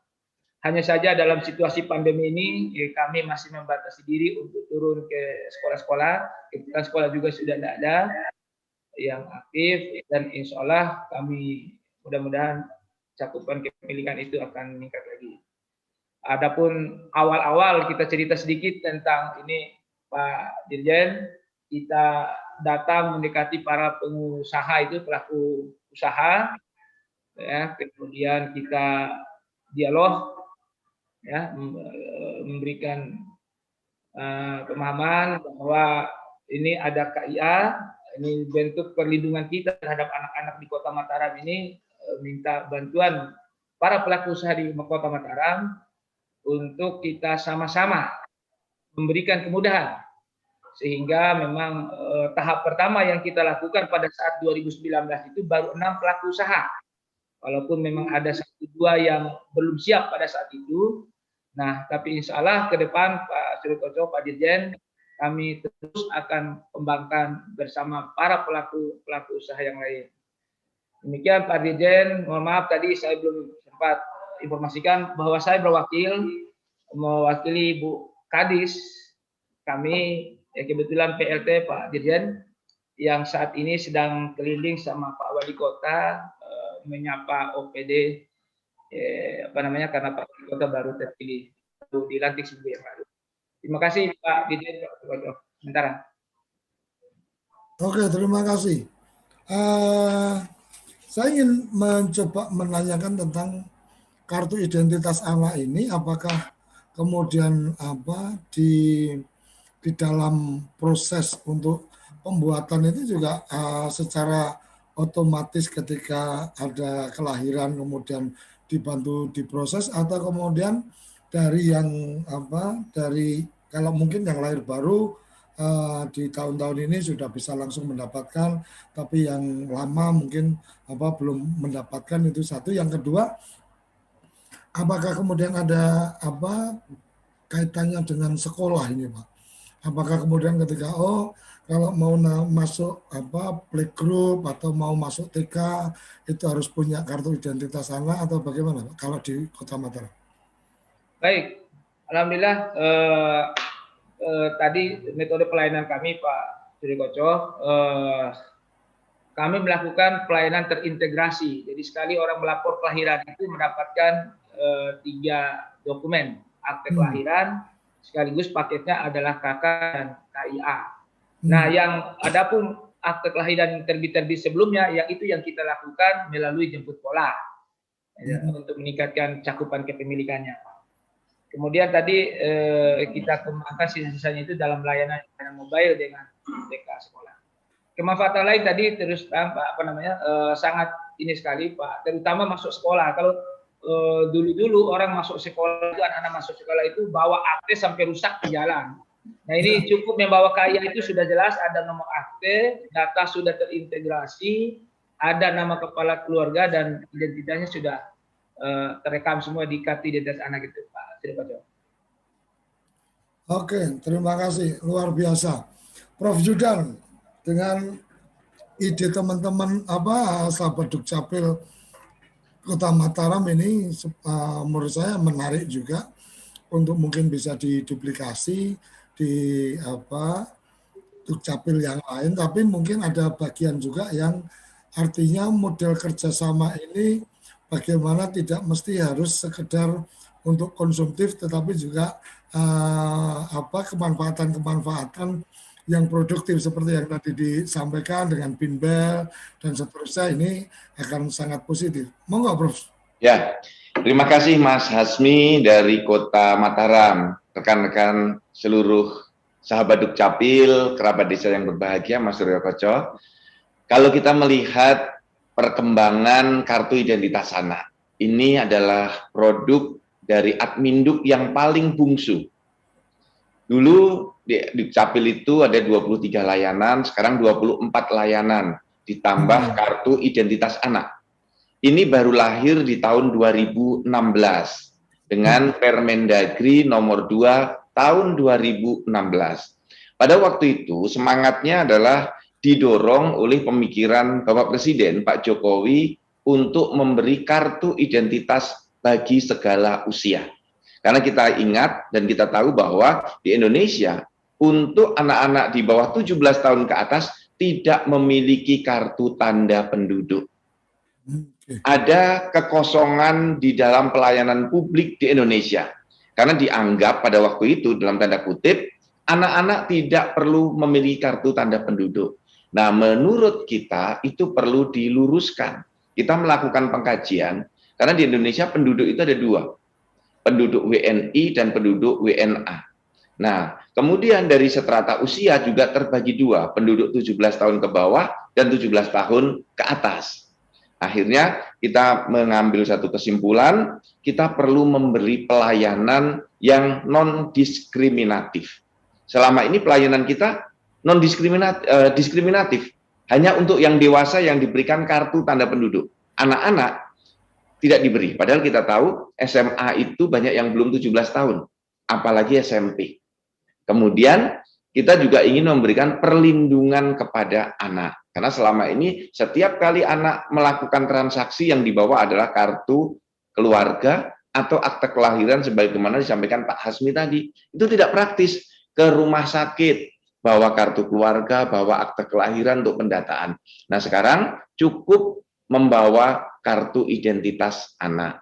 Hanya saja dalam situasi pandemi ini kami masih membatasi diri untuk turun ke sekolah-sekolah. Kebetulan sekolah juga sudah tidak ada yang aktif, dan insya Allah kami mudah-mudahan cakupan kepemilikan itu akan meningkat lagi. Adapun awal-awal kita cerita sedikit tentang ini Pak Dirjen, kita datang mendekati para pengusaha itu, pelaku usaha, ya, kemudian kita dialog, ya, memberikan pemahaman bahwa ini ada KIA, ini bentuk perlindungan kita terhadap anak-anak di Kota Mataram ini, minta bantuan para pelaku usaha di Kota Mataram untuk kita sama-sama memberikan kemudahan. Sehingga memang tahap pertama yang kita lakukan pada saat 2019 itu baru 6 pelaku usaha. Walaupun memang ada 1-2 yang belum siap pada saat itu. Nah, tapi insya Allah ke depan Pak Suryokoco, Pak Dirjen, kami terus akan kembangkan bersama para pelaku usaha yang lain. Demikian Pak Dirjen, mohon maaf tadi saya belum sempat informasikan bahwa saya mewakili Bu Kadis kami, ya kebetulan PLT Pak Dirjen yang saat ini sedang keliling sama Pak Wali Kota menyapa OPD karena Pak Wali Kota baru terpilih, dilantik seminggu yang lalu. Terima kasih Pak Dirjen. Sementara. Oke, terima kasih. Saya ingin mencoba menanyakan tentang kartu identitas anak ini, apakah kemudian di dalam proses untuk pembuatan itu juga secara otomatis ketika ada kelahiran kemudian dibantu diproses, atau kemudian dari kalau mungkin yang lahir baru di tahun-tahun ini sudah bisa langsung mendapatkan, tapi yang lama mungkin belum mendapatkan. Itu satu. Yang kedua, apakah kemudian ada kaitannya dengan sekolah ini, Pak? Apakah kemudian ketika kalau mau masuk playgroup atau mau masuk TK itu harus punya kartu identitas anak atau bagaimana, Pak, kalau di Kota Mataram? Baik, alhamdulillah tadi metode pelayanan kami Pak Suryokoco, kami melakukan pelayanan terintegrasi. Jadi sekali orang melapor kelahiran itu mendapatkan 3 dokumen, akte kelahiran, sekaligus paketnya adalah KK dan KIA. Nah, yang adapun akte kelahiran terbit sebelumnya, yang itu yang kita lakukan melalui jemput bola untuk meningkatkan cakupan kepemilikannya. Kemudian tadi kita kembangkan sisa-sisanya itu dalam layanan mobile dengan TK sekolah. Kemanfaatan lain tadi terus sangat ini sekali Pak, terutama masuk sekolah. Kalau dulu-dulu orang masuk sekolah itu, anak-anak masuk sekolah itu bawa akte sampai rusak di jalan. Nah ini cukup membawa kaya itu sudah jelas, ada nomor akte, data sudah terintegrasi, ada nama kepala keluarga dan identitasnya sudah terekam semua di kartu identitas anak itu, Pak Sri Koco. Oke, terima kasih, luar biasa. Prof Judan, dengan ide teman-teman sahabat Dukcapil Kota Mataram ini menurut saya menarik juga untuk mungkin bisa diduplikasi di Dukcapil yang lain, tapi mungkin ada bagian juga yang artinya model kerjasama ini bagaimana tidak mesti harus sekedar untuk konsumtif, tetapi juga kemanfaatan-kemanfaatan yang produktif seperti yang tadi disampaikan dengan Binbel dan seterusnya, ini akan sangat positif. Monggo, Prof. Ya, terima kasih Mas Hasmi dari Kota Mataram, rekan-rekan seluruh sahabat Dukcapil, kerabat desa yang berbahagia, Mas Suryo Koco. Kalau kita melihat perkembangan kartu identitas anak, ini adalah produk dari Adminduk yang paling bungsu. Dulu di Dukcapil itu ada 23 layanan, sekarang 24 layanan, ditambah kartu identitas anak. Ini baru lahir di tahun 2016 dengan Permendagri nomor 2 tahun 2016. Pada waktu itu semangatnya adalah didorong oleh pemikiran Bapak Presiden Pak Jokowi untuk memberi kartu identitas bagi segala usia. Karena kita ingat dan kita tahu bahwa di Indonesia untuk anak-anak di bawah 17 tahun ke atas tidak memiliki kartu tanda penduduk. Ada kekosongan di dalam pelayanan publik di Indonesia. Karena dianggap pada waktu itu dalam tanda kutip, anak-anak tidak perlu memiliki kartu tanda penduduk. Nah, menurut kita itu perlu diluruskan. Kita melakukan pengkajian, karena di Indonesia penduduk itu ada dua. Penduduk WNI dan penduduk WNA. Nah, kemudian dari strata usia juga terbagi dua, penduduk 17 tahun ke bawah dan 17 tahun ke atas. Akhirnya kita mengambil satu kesimpulan, kita perlu memberi pelayanan yang non-diskriminatif. Selama ini pelayanan kita non-diskriminatif, hanya untuk yang dewasa yang diberikan kartu tanda penduduk. Anak-anak tidak diberi, padahal kita tahu SMA itu banyak yang belum 17 tahun, apalagi SMP. Kemudian kita juga ingin memberikan perlindungan kepada anak, karena selama ini setiap kali anak melakukan transaksi yang dibawa adalah kartu keluarga atau akte kelahiran sebagaimana disampaikan Pak Hasmi tadi. Itu tidak praktis, ke rumah sakit, bawa kartu keluarga, bawa akte kelahiran untuk pendataan. Nah sekarang cukup membawa kartu identitas anak.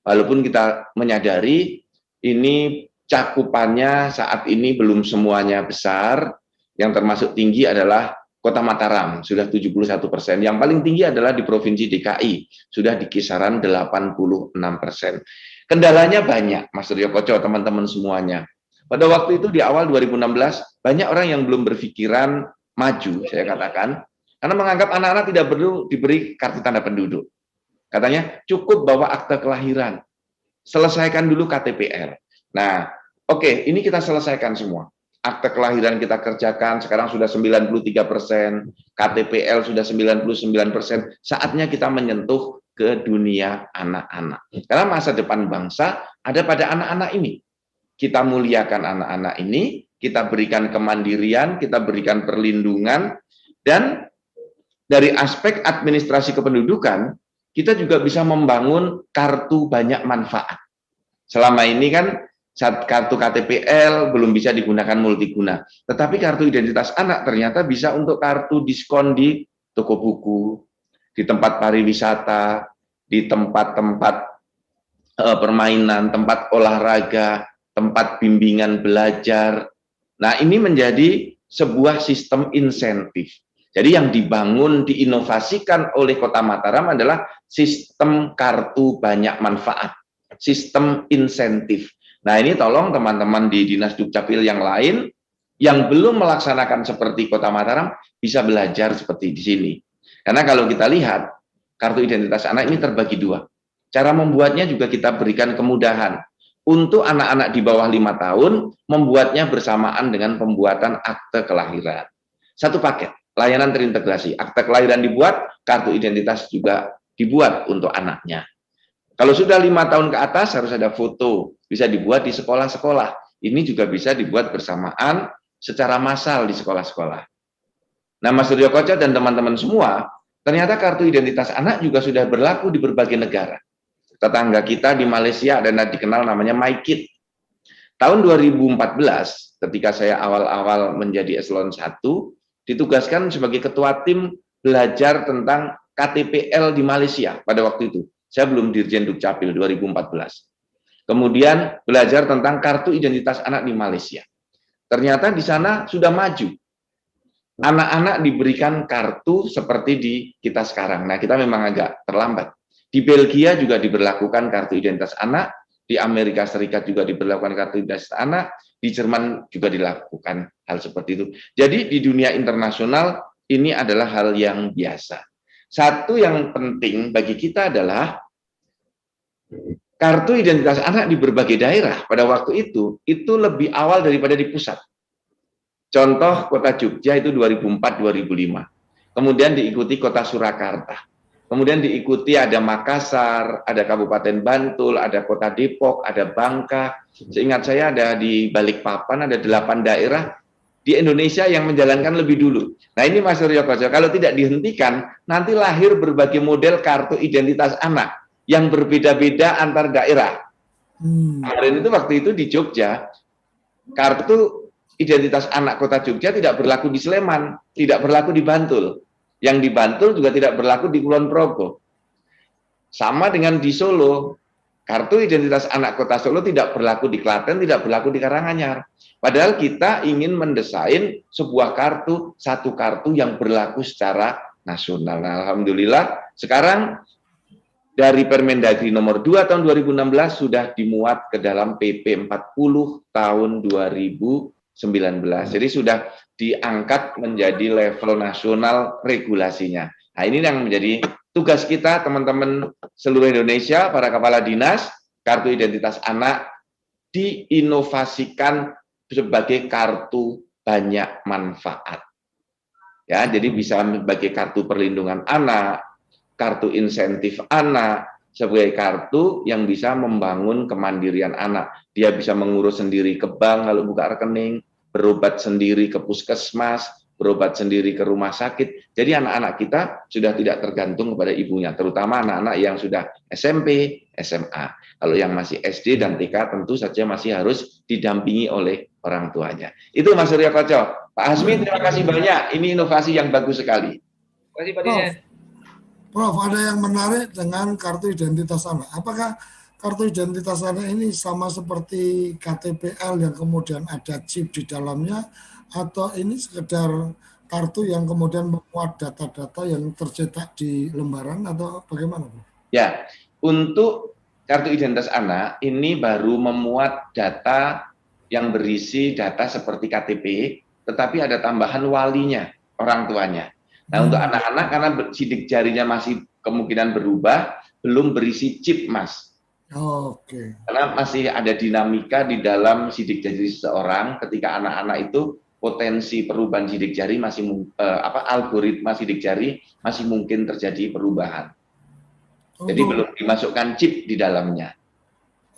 Walaupun kita menyadari ini cakupannya saat ini belum semuanya besar, yang termasuk tinggi adalah Kota Mataram, sudah 71%. Yang paling tinggi adalah di Provinsi DKI, sudah di kisaran 86%. Kendalanya banyak, Mas Suryo Koco, teman-teman semuanya. Pada waktu itu di awal 2016, banyak orang yang belum berpikiran maju, saya katakan, karena menganggap anak-anak tidak perlu diberi kartu tanda penduduk. Katanya cukup bawa akte kelahiran, selesaikan dulu KTPL. Nah, oke, ini kita selesaikan semua. Akte kelahiran kita kerjakan, sekarang sudah 93%, KTPL sudah 99%, saatnya kita menyentuh ke dunia anak-anak. Karena masa depan bangsa ada pada anak-anak ini. Kita muliakan anak-anak ini, kita berikan kemandirian, kita berikan perlindungan, dan dari aspek administrasi kependudukan, kita juga bisa membangun kartu banyak manfaat. Selama ini kan kartu KTPL belum bisa digunakan multiguna, tetapi kartu identitas anak ternyata bisa untuk kartu diskon di toko buku, di tempat pariwisata, di tempat-tempat permainan, tempat olahraga, tempat bimbingan belajar. Nah, ini menjadi sebuah sistem insentif. Jadi yang dibangun, diinovasikan oleh Kota Mataram adalah sistem kartu banyak manfaat, sistem insentif. Nah, ini tolong teman-teman di Dinas Dukcapil yang lain yang belum melaksanakan seperti Kota Mataram bisa belajar seperti di sini. Karena kalau kita lihat, kartu identitas anak ini terbagi dua. Cara membuatnya juga kita berikan kemudahan. untuk anak-anak di bawah 5 tahun, membuatnya bersamaan dengan pembuatan akte kelahiran. Satu paket, layanan terintegrasi. Akte kelahiran dibuat, kartu identitas juga dibuat untuk anaknya. Kalau sudah 5 tahun ke atas, harus ada foto. Bisa dibuat di sekolah-sekolah. Ini juga bisa dibuat bersamaan secara massal di sekolah-sekolah. Nah, Mas Suryo Koco dan teman-teman semua, ternyata kartu identitas anak juga sudah berlaku di berbagai negara. Tetangga kita di Malaysia ada dikenal namanya MyKid. Tahun 2014, ketika saya awal-awal menjadi eselon 1, ditugaskan sebagai ketua tim belajar tentang KTPL di Malaysia pada waktu itu. Saya belum Dirjen Dukcapil 2014. Kemudian belajar tentang kartu identitas anak di Malaysia. Ternyata di sana sudah maju. Anak-anak diberikan kartu seperti di kita sekarang. Nah, kita memang agak terlambat. Di Belgia juga diberlakukan kartu identitas anak, di Amerika Serikat juga diberlakukan kartu identitas anak, di Jerman juga dilakukan hal seperti itu. Jadi di dunia internasional ini adalah hal yang biasa. Satu yang penting bagi kita adalah kartu identitas anak di berbagai daerah pada waktu itu lebih awal daripada di pusat. Contoh kota Jogja itu 2004-2005. Kemudian diikuti kota Surakarta. Kemudian diikuti ada Makassar, ada Kabupaten Bantul, ada Kota Depok, ada Bangka. Seingat saya ada di Balikpapan, ada 8 daerah di Indonesia yang menjalankan lebih dulu. Nah ini Mas Suryo Koco, kalau tidak dihentikan, nanti lahir berbagai model kartu identitas anak yang berbeda-beda antar daerah. Kemarin itu waktu itu di Jogja, kartu identitas anak kota Jogja tidak berlaku di Sleman, tidak berlaku di Bantul. Yang di Bantul juga tidak berlaku di Kulon Progo. Sama dengan di Solo, kartu identitas anak kota Solo tidak berlaku di Klaten, tidak berlaku di Karanganyar. Padahal kita ingin mendesain sebuah kartu, satu kartu yang berlaku secara nasional. Nah, alhamdulillah, sekarang dari Permendagri nomor 2 tahun 2016 sudah dimuat ke dalam PP 40 tahun 2019. Jadi sudah diangkat menjadi level nasional regulasinya. Nah, ini yang menjadi tugas kita teman-teman seluruh Indonesia, para kepala dinas, kartu identitas anak diinovasikan sebagai kartu banyak manfaat. Ya, jadi bisa sebagai kartu perlindungan anak, kartu insentif anak, sebagai kartu yang bisa membangun kemandirian anak. Dia bisa mengurus sendiri ke bank kalau buka rekening, berobat sendiri ke puskesmas, berobat sendiri ke rumah sakit. Jadi anak-anak kita sudah tidak tergantung kepada ibunya, terutama anak-anak yang sudah SMP, SMA. Kalau yang masih SD dan TK tentu saja masih harus didampingi oleh orang tuanya. Itu Mas Suryo Koco. Pak Hasmi, terima kasih banyak. Ini inovasi yang bagus sekali. Terima kasih Pak Dirjen. Prof, ada yang menarik dengan kartu identitas anak. Apakah kartu identitas anak ini sama seperti KTPL yang kemudian ada chip di dalamnya, atau ini sekedar kartu yang kemudian memuat data-data yang tercetak di lembaran, atau bagaimana, Prof? Ya, untuk kartu identitas anak ini baru memuat data yang berisi data seperti KTP, tetapi ada tambahan walinya, orang tuanya. Nah, untuk anak-anak karena sidik jarinya masih kemungkinan berubah, belum berisi chip, Mas. Oke. Karena masih ada dinamika di dalam sidik jari seseorang ketika anak-anak itu potensi perubahan sidik jari masih algoritma sidik jari masih mungkin terjadi perubahan. Jadi belum dimasukkan chip di dalamnya.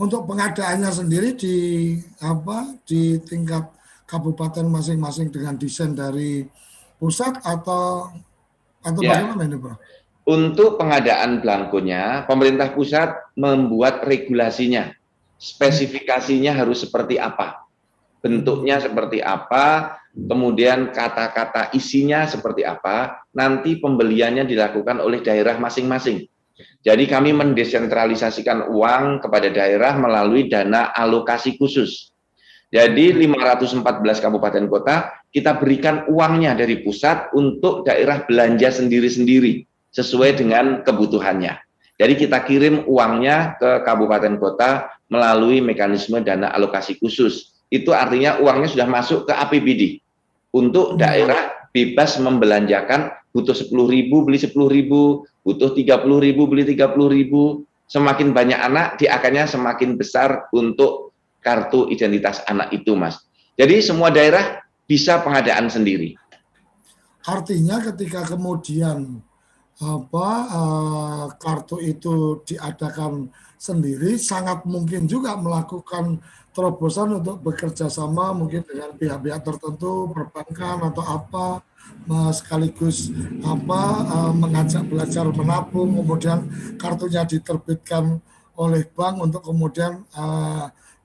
Untuk pengadaannya sendiri di tingkat kabupaten masing-masing dengan desain dari pusat atau Ya. bagaimana ini, Bro? Untuk pengadaan belangkonya, pemerintah pusat membuat regulasinya, spesifikasinya harus seperti apa, bentuknya seperti apa, kemudian kata-kata isinya seperti apa, nanti pembeliannya dilakukan oleh daerah masing-masing. Jadi kami mendesentralisasikan uang kepada daerah melalui dana alokasi khusus. Jadi 514 kabupaten kota kita berikan uangnya dari pusat untuk daerah belanja sendiri-sendiri sesuai dengan kebutuhannya. Jadi kita kirim uangnya ke kabupaten kota melalui mekanisme dana alokasi khusus. Itu artinya uangnya sudah masuk ke APBD. Untuk daerah bebas membelanjakan, butuh 10.000 beli 10.000, butuh 30.000 beli 30.000, semakin banyak anak, diakannya semakin besar untuk kartu identitas anak itu, Mas. Jadi semua daerah bisa pengadaan sendiri. Artinya ketika kemudian kartu itu diadakan sendiri, sangat mungkin juga melakukan terobosan untuk bekerja sama mungkin dengan pihak-pihak tertentu, perbankan atau apa, sekaligus mengajak belajar menabung, kemudian kartunya diterbitkan oleh bank untuk kemudian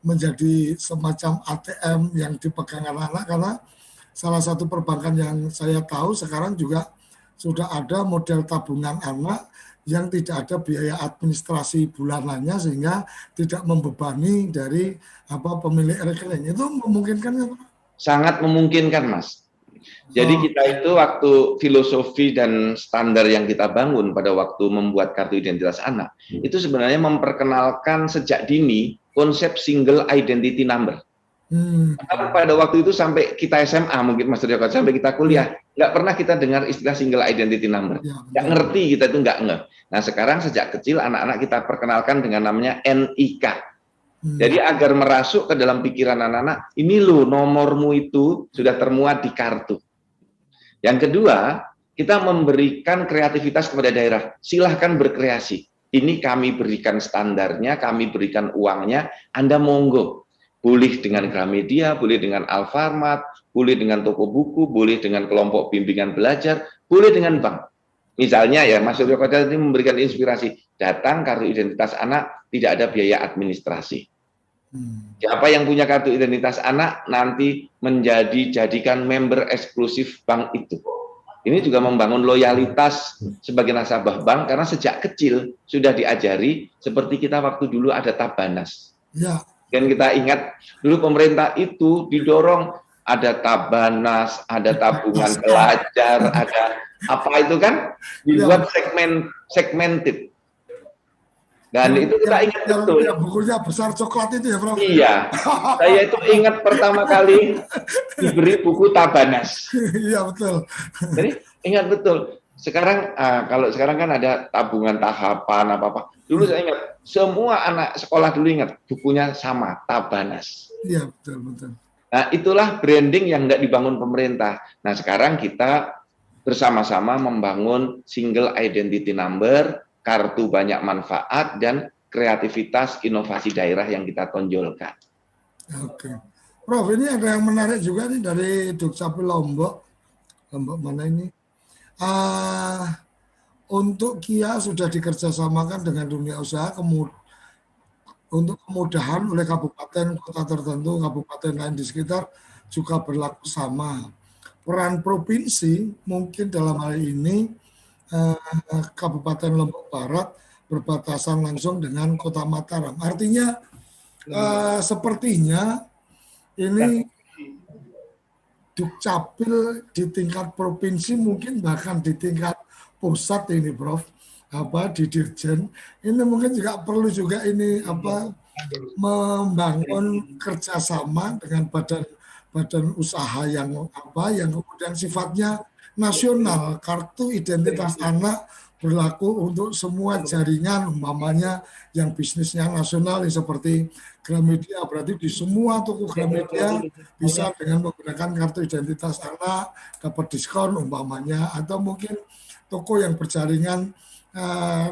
menjadi semacam ATM yang dipegang anak-anak, karena salah satu perbankan yang saya tahu sekarang juga sudah ada model tabungan anak yang tidak ada biaya administrasi bulanannya sehingga tidak membebani dari pemilik rekening. Itu memungkinkan ya, Pak? Sangat memungkinkan, Mas. Jadi kita itu waktu filosofi dan standar yang kita bangun pada waktu membuat kartu identitas anak, itu sebenarnya memperkenalkan sejak dini konsep single identity number. Karena pada waktu itu sampai kita SMA mungkin Mas Joko, sampai kita kuliah, nggak pernah kita dengar istilah single identity number. Nggak ngerti, kita itu nggak ngeh. Nah sekarang sejak kecil anak-anak kita perkenalkan dengan namanya NIK. Jadi agar merasuk ke dalam pikiran anak-anak, ini loh nomormu itu sudah termuat di kartu. Yang kedua, kita memberikan kreativitas kepada daerah. Silahkan berkreasi. Ini kami berikan standarnya, kami berikan uangnya, Anda monggo. Boleh dengan Gramedia, boleh dengan Alfamart, boleh dengan toko buku, boleh dengan kelompok bimbingan belajar, boleh dengan bank. Misalnya ya, Mas Suryo Koca ini memberikan inspirasi, datang kartu identitas anak, tidak ada biaya administrasi. Siapa yang punya kartu identitas anak nanti jadikan member eksklusif bank itu. Ini juga membangun loyalitas sebagai nasabah bank karena sejak kecil sudah diajari seperti kita waktu dulu ada Tabanas. Ya. Dan kita ingat dulu pemerintah itu didorong ada Tabanas, ada tabungan pelajar, ada apa itu kan dibuat segmented. Dan itu kita ingat betul. Yang bukunya besar coklat itu ya, Prof? Iya, saya itu ingat pertama kali diberi buku Tabanas. Iya betul. Jadi ingat betul. Sekarang kalau sekarang kan ada tabungan tahapan apa-apa. Dulu saya ingat semua anak sekolah dulu ingat bukunya sama Tabanas. Iya betul. Nah itulah branding yang nggak dibangun pemerintah. Nah sekarang kita bersama-sama membangun single identity number, kartu banyak manfaat, dan kreativitas inovasi daerah yang kita tonjolkan. Oke. Prof, ini ada yang menarik juga nih dari Dukcapil Lombok. Lombok mana ini? Untuk KIA sudah dikerjasamakan dengan dunia usaha untuk kemudahan oleh kabupaten, kota tertentu, kabupaten lain di sekitar juga berlaku sama. Peran provinsi mungkin dalam hal ini Kabupaten Lombok Barat berbatasan langsung dengan Kota Mataram. Artinya sepertinya ini Dukcapil di tingkat provinsi mungkin bahkan di tingkat pusat ini, Prof, di Dirjen ini mungkin juga perlu juga ini membangun kerjasama dengan badan usaha yang kemudian sifatnya nasional. Kartu identitas anak berlaku untuk semua jaringan, umpamanya yang bisnisnya nasional seperti Gramedia, berarti di semua toko Gramedia bisa dengan menggunakan kartu identitas anak dapat diskon umpamanya, atau mungkin toko yang berjaringan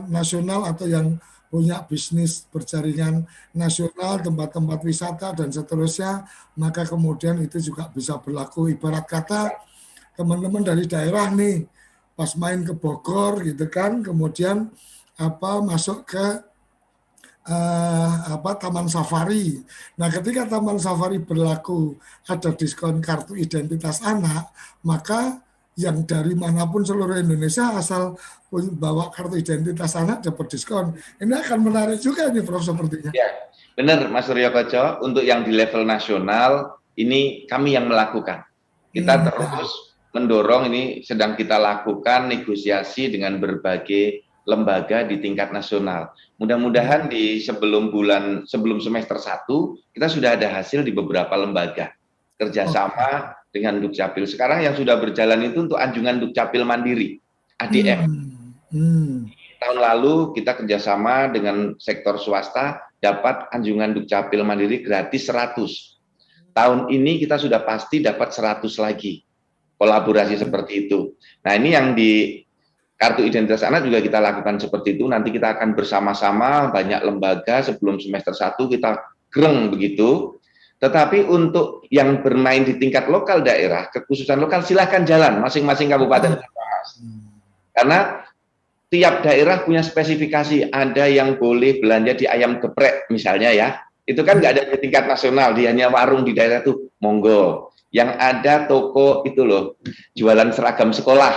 nasional atau yang punya bisnis berjaringan nasional, tempat-tempat wisata dan seterusnya, maka kemudian itu juga bisa berlaku. Ibarat kata teman-teman dari daerah nih pas main ke Bogor gitu kan, kemudian masuk ke Taman Safari. Nah, ketika Taman Safari berlaku ada diskon kartu identitas anak, maka yang dari manapun seluruh Indonesia asal bawa kartu identitas anak dapat diskon. Ini akan menarik juga nih, Prof, sepertinya. Ya, benar Mas Suryo Koco. Untuk yang di level nasional ini kami yang melakukan. Kita terus mendorong, ini sedang kita lakukan negosiasi dengan berbagai lembaga di tingkat nasional. Mudah-mudahan sebelum semester 1 kita sudah ada hasil di beberapa lembaga kerjasama dengan Dukcapil. Sekarang yang sudah berjalan itu untuk anjungan Dukcapil Mandiri, ADM. tahun lalu kita kerjasama dengan sektor swasta, dapat anjungan Dukcapil Mandiri gratis 100. Tahun ini kita sudah pasti dapat 100 lagi. Kolaborasi seperti itu. Nah, ini yang di Kartu Identitas Anak juga kita lakukan seperti itu. Nanti kita akan bersama-sama banyak lembaga sebelum semester 1 kita gereng begitu. Tetapi untuk yang bermain di tingkat lokal daerah, kekhususan lokal, silahkan jalan masing-masing kabupaten. Karena tiap daerah punya spesifikasi. Ada yang boleh belanja di ayam geprek misalnya ya. Itu kan nggak ada di tingkat nasional, dia hanya warung di daerah itu, monggo. Yang ada toko itu loh, jualan seragam sekolah,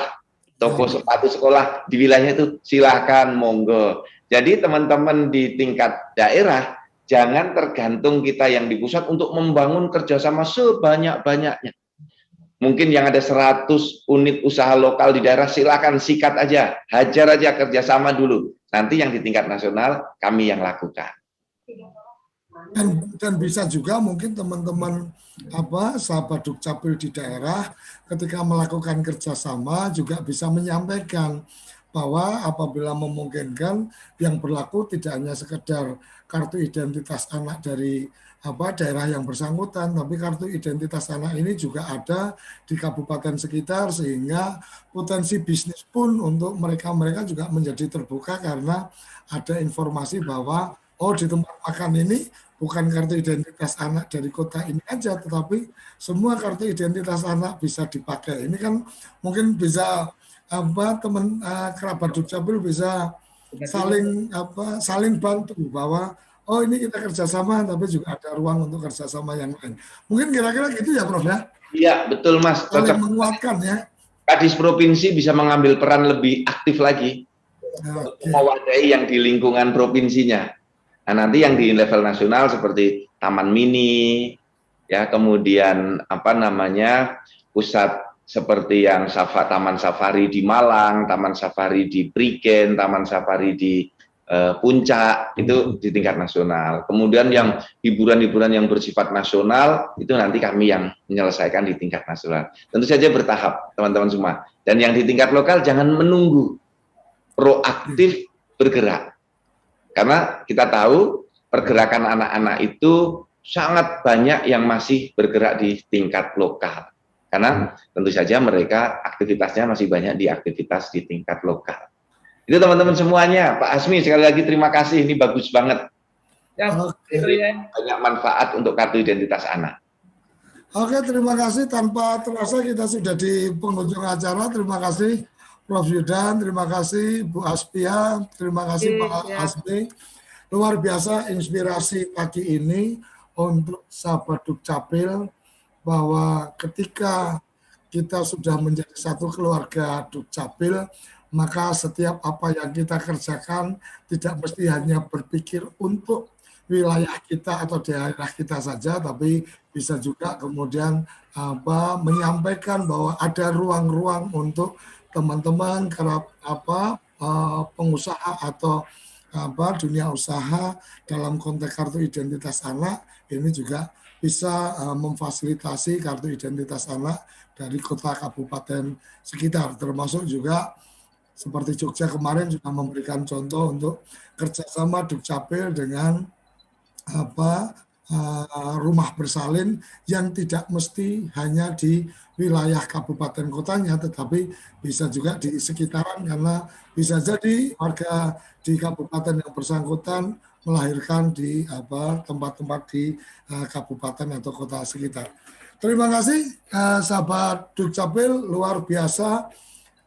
toko sepatu sekolah di wilayah itu, silahkan monggo. Jadi teman-teman di tingkat daerah, jangan tergantung kita yang di pusat untuk membangun kerjasama sebanyak-banyaknya. Mungkin yang ada 100 unit usaha lokal di daerah, silakan sikat aja, hajar aja kerjasama dulu. Nanti yang di tingkat nasional kami yang lakukan. Dan bisa juga mungkin teman-teman sahabat Dukcapil di daerah ketika melakukan kerjasama juga bisa menyampaikan bahwa apabila memungkinkan yang berlaku tidak hanya sekedar kartu identitas anak dari daerah yang bersangkutan, tapi kartu identitas anak ini juga ada di kabupaten sekitar, sehingga potensi bisnis pun untuk mereka juga menjadi terbuka karena ada informasi bahwa di tempat makan ini bukan kartu identitas anak dari kota ini aja, tetapi semua kartu identitas anak bisa dipakai. Ini kan mungkin bisa teman kerabat Dukcapil bisa saling bantu bahwa ini kita kerjasama, tapi juga ada ruang untuk kerjasama yang lain. Mungkin kira-kira gitu ya, Prof ya? Iya, betul Mas. Saling menguatkan ya. Kadis provinsi bisa mengambil peran lebih aktif lagi untuk mewadahi yang di lingkungan provinsinya. Nah, nanti yang di level nasional seperti Taman Mini, ya, kemudian pusat seperti yang Taman Safari di Malang, Taman Safari di Prigen, Taman Safari di Puncak, itu di tingkat nasional. Kemudian yang hiburan-hiburan yang bersifat nasional, itu nanti kami yang menyelesaikan di tingkat nasional. Tentu saja bertahap, teman-teman semua. Dan yang di tingkat lokal jangan menunggu, proaktif bergerak. Karena kita tahu pergerakan anak-anak itu sangat banyak yang masih bergerak di tingkat lokal. Karena tentu saja mereka aktivitasnya masih banyak di aktivitas di tingkat lokal. Itu teman-teman semuanya. Pak Asmi, sekali lagi terima kasih. Ini bagus banget. Ya, banyak manfaat untuk kartu identitas anak. Oke, terima kasih. Tanpa terasa kita sudah di penghujung acara. Terima kasih Prof Yudan, terima kasih Bu Aspia, terima kasih Pak Asmi. Luar biasa inspirasi pagi ini untuk sahabat Dukcapil, bahwa ketika kita sudah menjadi satu keluarga Dukcapil, maka setiap apa yang kita kerjakan tidak mesti hanya berpikir untuk wilayah kita atau daerah kita saja, tapi bisa juga kemudian menyampaikan bahwa ada ruang-ruang untuk teman-teman pengusaha atau dunia usaha dalam konteks kartu identitas anak ini juga bisa memfasilitasi kartu identitas anak dari kota kabupaten sekitar, termasuk juga seperti Jogja kemarin juga memberikan contoh untuk kerjasama Dukcapil dengan rumah bersalin yang tidak mesti hanya di wilayah kabupaten kotanya, tetapi bisa juga di sekitaran, karena bisa jadi warga di kabupaten yang bersangkutan melahirkan di tempat-tempat di kabupaten atau kota sekitar. Terima kasih sahabat Dukcapil, luar biasa.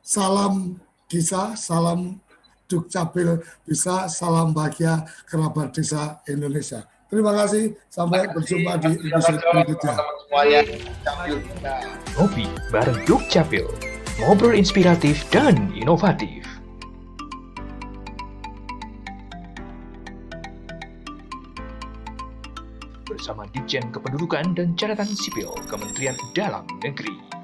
Salam Desa, salam Dukcapil bisa, salam bahagia kerabat desa Indonesia. Terima kasih, sampai berjumpa di episode berikutnya. Ngopi bareng Dukcapil, ngobrol inspiratif dan inovatif. Bersama Ditjen Kependudukan dan Catatan Sipil Kementerian Dalam Negeri.